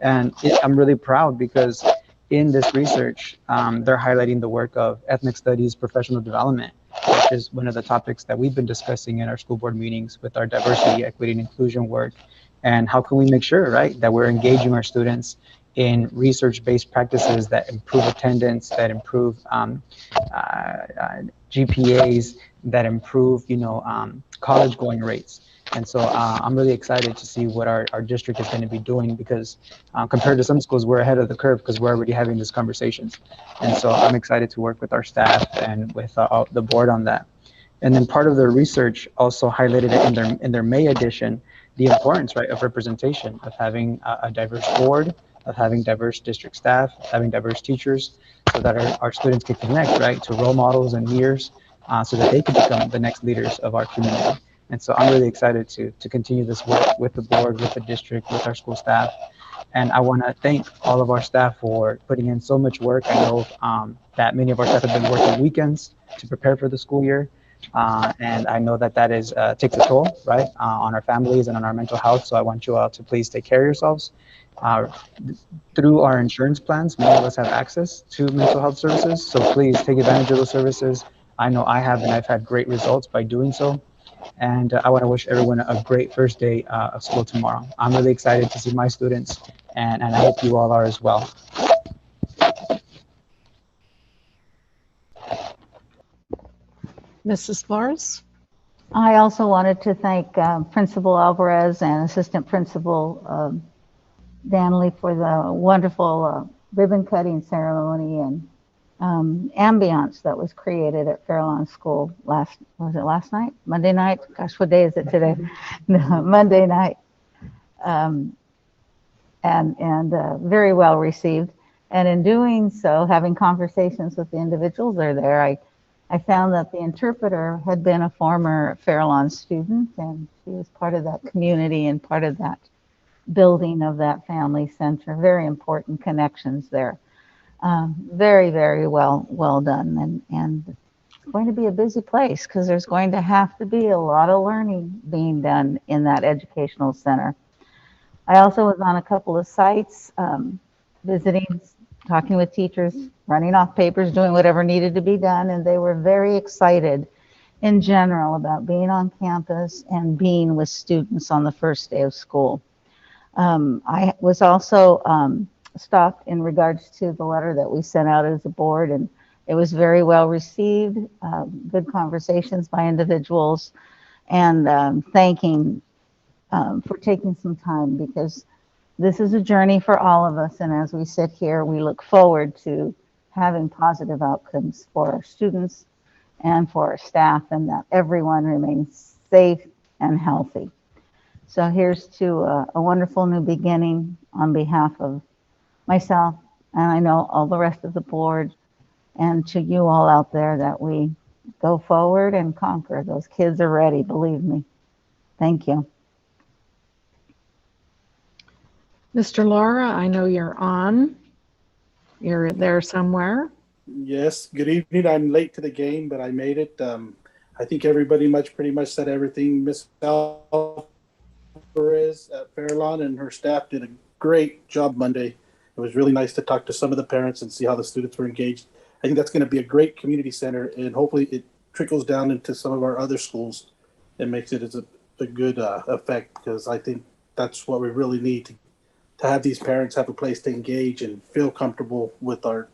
And I'm really proud because in this research, they're highlighting the work of ethnic studies professional development, which is one of the topics that we've been discussing in our school board meetings with our diversity, equity, and inclusion work. And how can we make sure, right, that we're engaging our students in research-based practices that improve attendance, that improve GPAs, that improve, college going rates. And so I'm really excited to see what our district is going to be doing, because compared to some schools, we're ahead of the curve because we're already having these conversations. And so I'm excited to work with our staff and with the board on that. And then part of their research also highlighted it in their May edition, the importance, right, of representation, of having a diverse board, of having diverse district staff, having diverse teachers, so that our students can connect, right, to role models and leaders, so that they can become the next leaders of our community. And so I'm really excited to continue this work with the board, with the district, with our school staff. And I want to thank all of our staff for putting in so much work. I know that many of our staff have been working weekends to prepare for the school year. And I know that takes a toll, right, on our families and on our mental health. So I want you all to please take care of yourselves. Through our insurance plans, many of us have access to mental health services. So please take advantage of those services. I know I have, and I've had great results by doing so. And I want to wish everyone a great first day of school tomorrow. I'm really excited to see my students, and I hope you all are as well. Mrs. Flores? I also wanted to thank Principal Alvarez and Assistant Principal Danley for the wonderful ribbon cutting ceremony and ambiance that was created at Fairlawn School last night? Monday night? Gosh, what day is it today? No, Monday night. And very well received. And in doing so, having conversations with the individuals that are there, I found that the interpreter had been a former Fairlawn student, and she was part of that community and part of that building of that family center. Very important connections there. Very, very well done. And it's going to be a busy place because there's going to have to be a lot of learning being done in that educational center. I also was on a couple of sites, visiting, talking with teachers, running off papers, doing whatever needed to be done, and they were very excited in general about being on campus and being with students on the first day of school. I was also stopped in regards to the letter that we sent out as a board, and it was very well received, good conversations by individuals, and thanking for taking some time, because this is a journey for all of us, and as we sit here, we look forward to having positive outcomes for our students and for our staff, and that everyone remains safe and healthy. So here's to a wonderful new beginning on behalf of myself, and I know all the rest of the board, and to you all out there, that we go forward and conquer. Those kids are ready, believe me. Thank you. Mr. Laura, I know you're on. You're there somewhere. Yes, good evening. I'm late to the game, but I made it. I think everybody pretty much said everything. Miss Alvarez at Fairlawn and her staff did a great job Monday. It was really nice to talk to some of the parents and see how the students were engaged. I think that's going to be a great community center, and hopefully it trickles down into some of our other schools and makes it as a good effect, because I think that's what we really need to have these parents have a place to engage and feel comfortable with our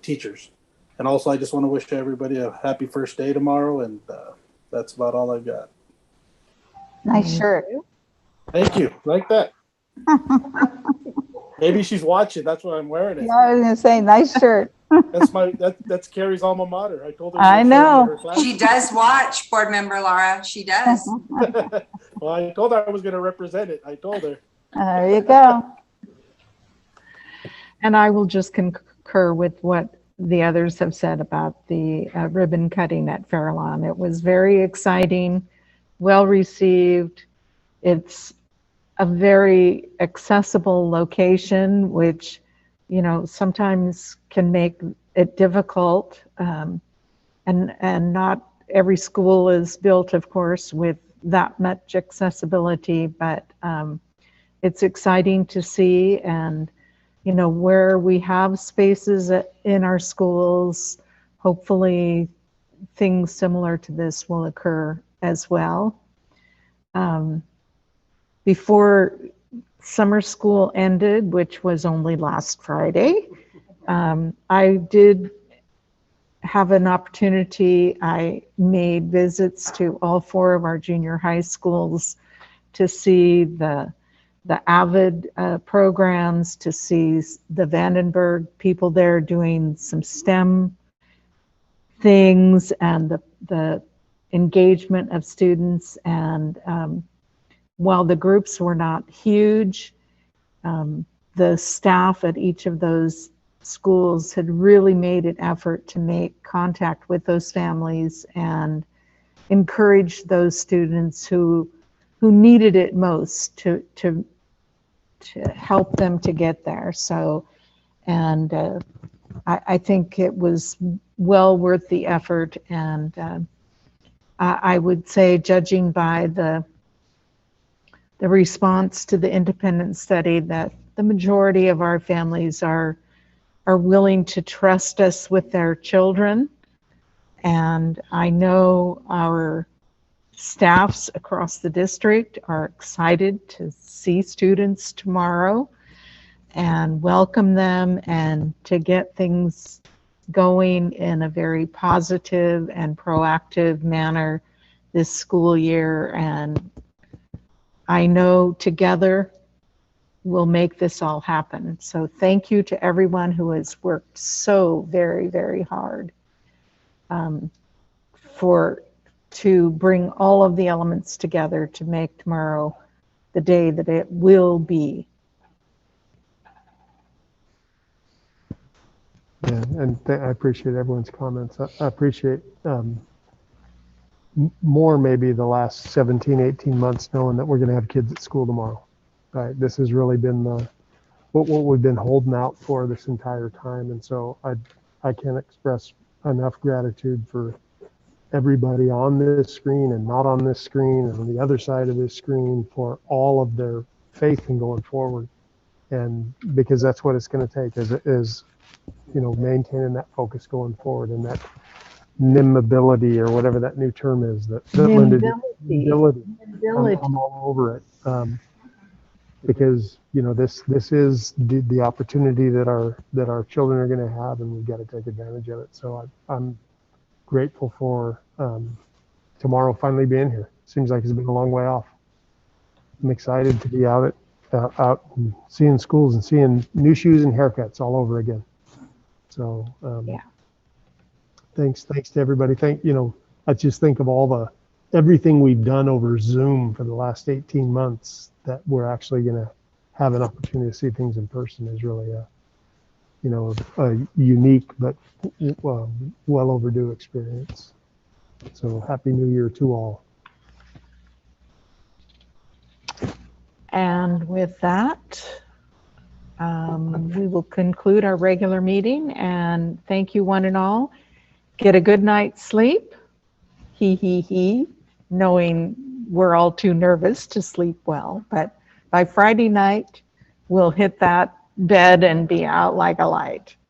teachers. And also, I just want to wish everybody a happy first day tomorrow, and that's about all I've got. Nice shirt. Thank you. Like that. Maybe she's watching. That's why I'm wearing it. Yeah, I was gonna say, nice shirt. That's Carrie's alma mater. I told her. I know. She does watch, board member Laura. She does. Well, I told her I was going to represent it. I told her. There you go. And I will just concur with what the others have said about the ribbon cutting at Fairlawn. It was very exciting, well received. It's a very accessible location, which, sometimes can make it difficult. And not every school is built, of course, with that much accessibility, but it's exciting to see. And where we have spaces in our schools, hopefully things similar to this will occur as well. Before summer school ended, which was only last Friday. I did have an opportunity. I made visits to all 4 of our junior high schools to see the AVID programs, to see the Vandenberg people there doing some STEM things, and the engagement of students. And while the groups were not huge, the staff at each of those schools had really made an effort to make contact with those families and encourage those students who needed it most to help them to get there. So, and I think it was well worth the effort. And I would say, judging by the response to the independent study, that the majority of our families are willing to trust us with their children. And I know our staffs across the district are excited to see students tomorrow and welcome them, and to get things going in a very positive and proactive manner this school year. And I know together we'll make this all happen. So thank you to everyone who has worked so very, very hard to bring all of the elements together to make tomorrow the day that it will be. Yeah, and I appreciate everyone's comments. I appreciate more maybe the last 17, 18 months, knowing that we're going to have kids at school tomorrow. Right? This has really been what we've been holding out for this entire time. And so I can't express enough gratitude for everybody on this screen and not on this screen and on the other side of this screen for all of their faith in going forward. And because that's what it's going to take is maintaining that focus going forward, and that NIM-ability, or whatever that new term is, that Linda did. I'm all over it. Because this is the opportunity that our children are going to have, and we've got to take advantage of it. So I'm grateful for tomorrow finally being here. Seems like it's been a long way off. I'm excited to be out and seeing schools and seeing new shoes and haircuts all over again. So yeah. Thanks to everybody. I just think of everything we've done over Zoom for the last 18 months, that we're actually going to have an opportunity to see things in person is really a unique but well overdue experience. So happy New Year to all. And with that, we will conclude our regular meeting, and thank you one and all. Get a good night's sleep, knowing we're all too nervous to sleep well, but by Friday night, we'll hit that bed and be out like a light.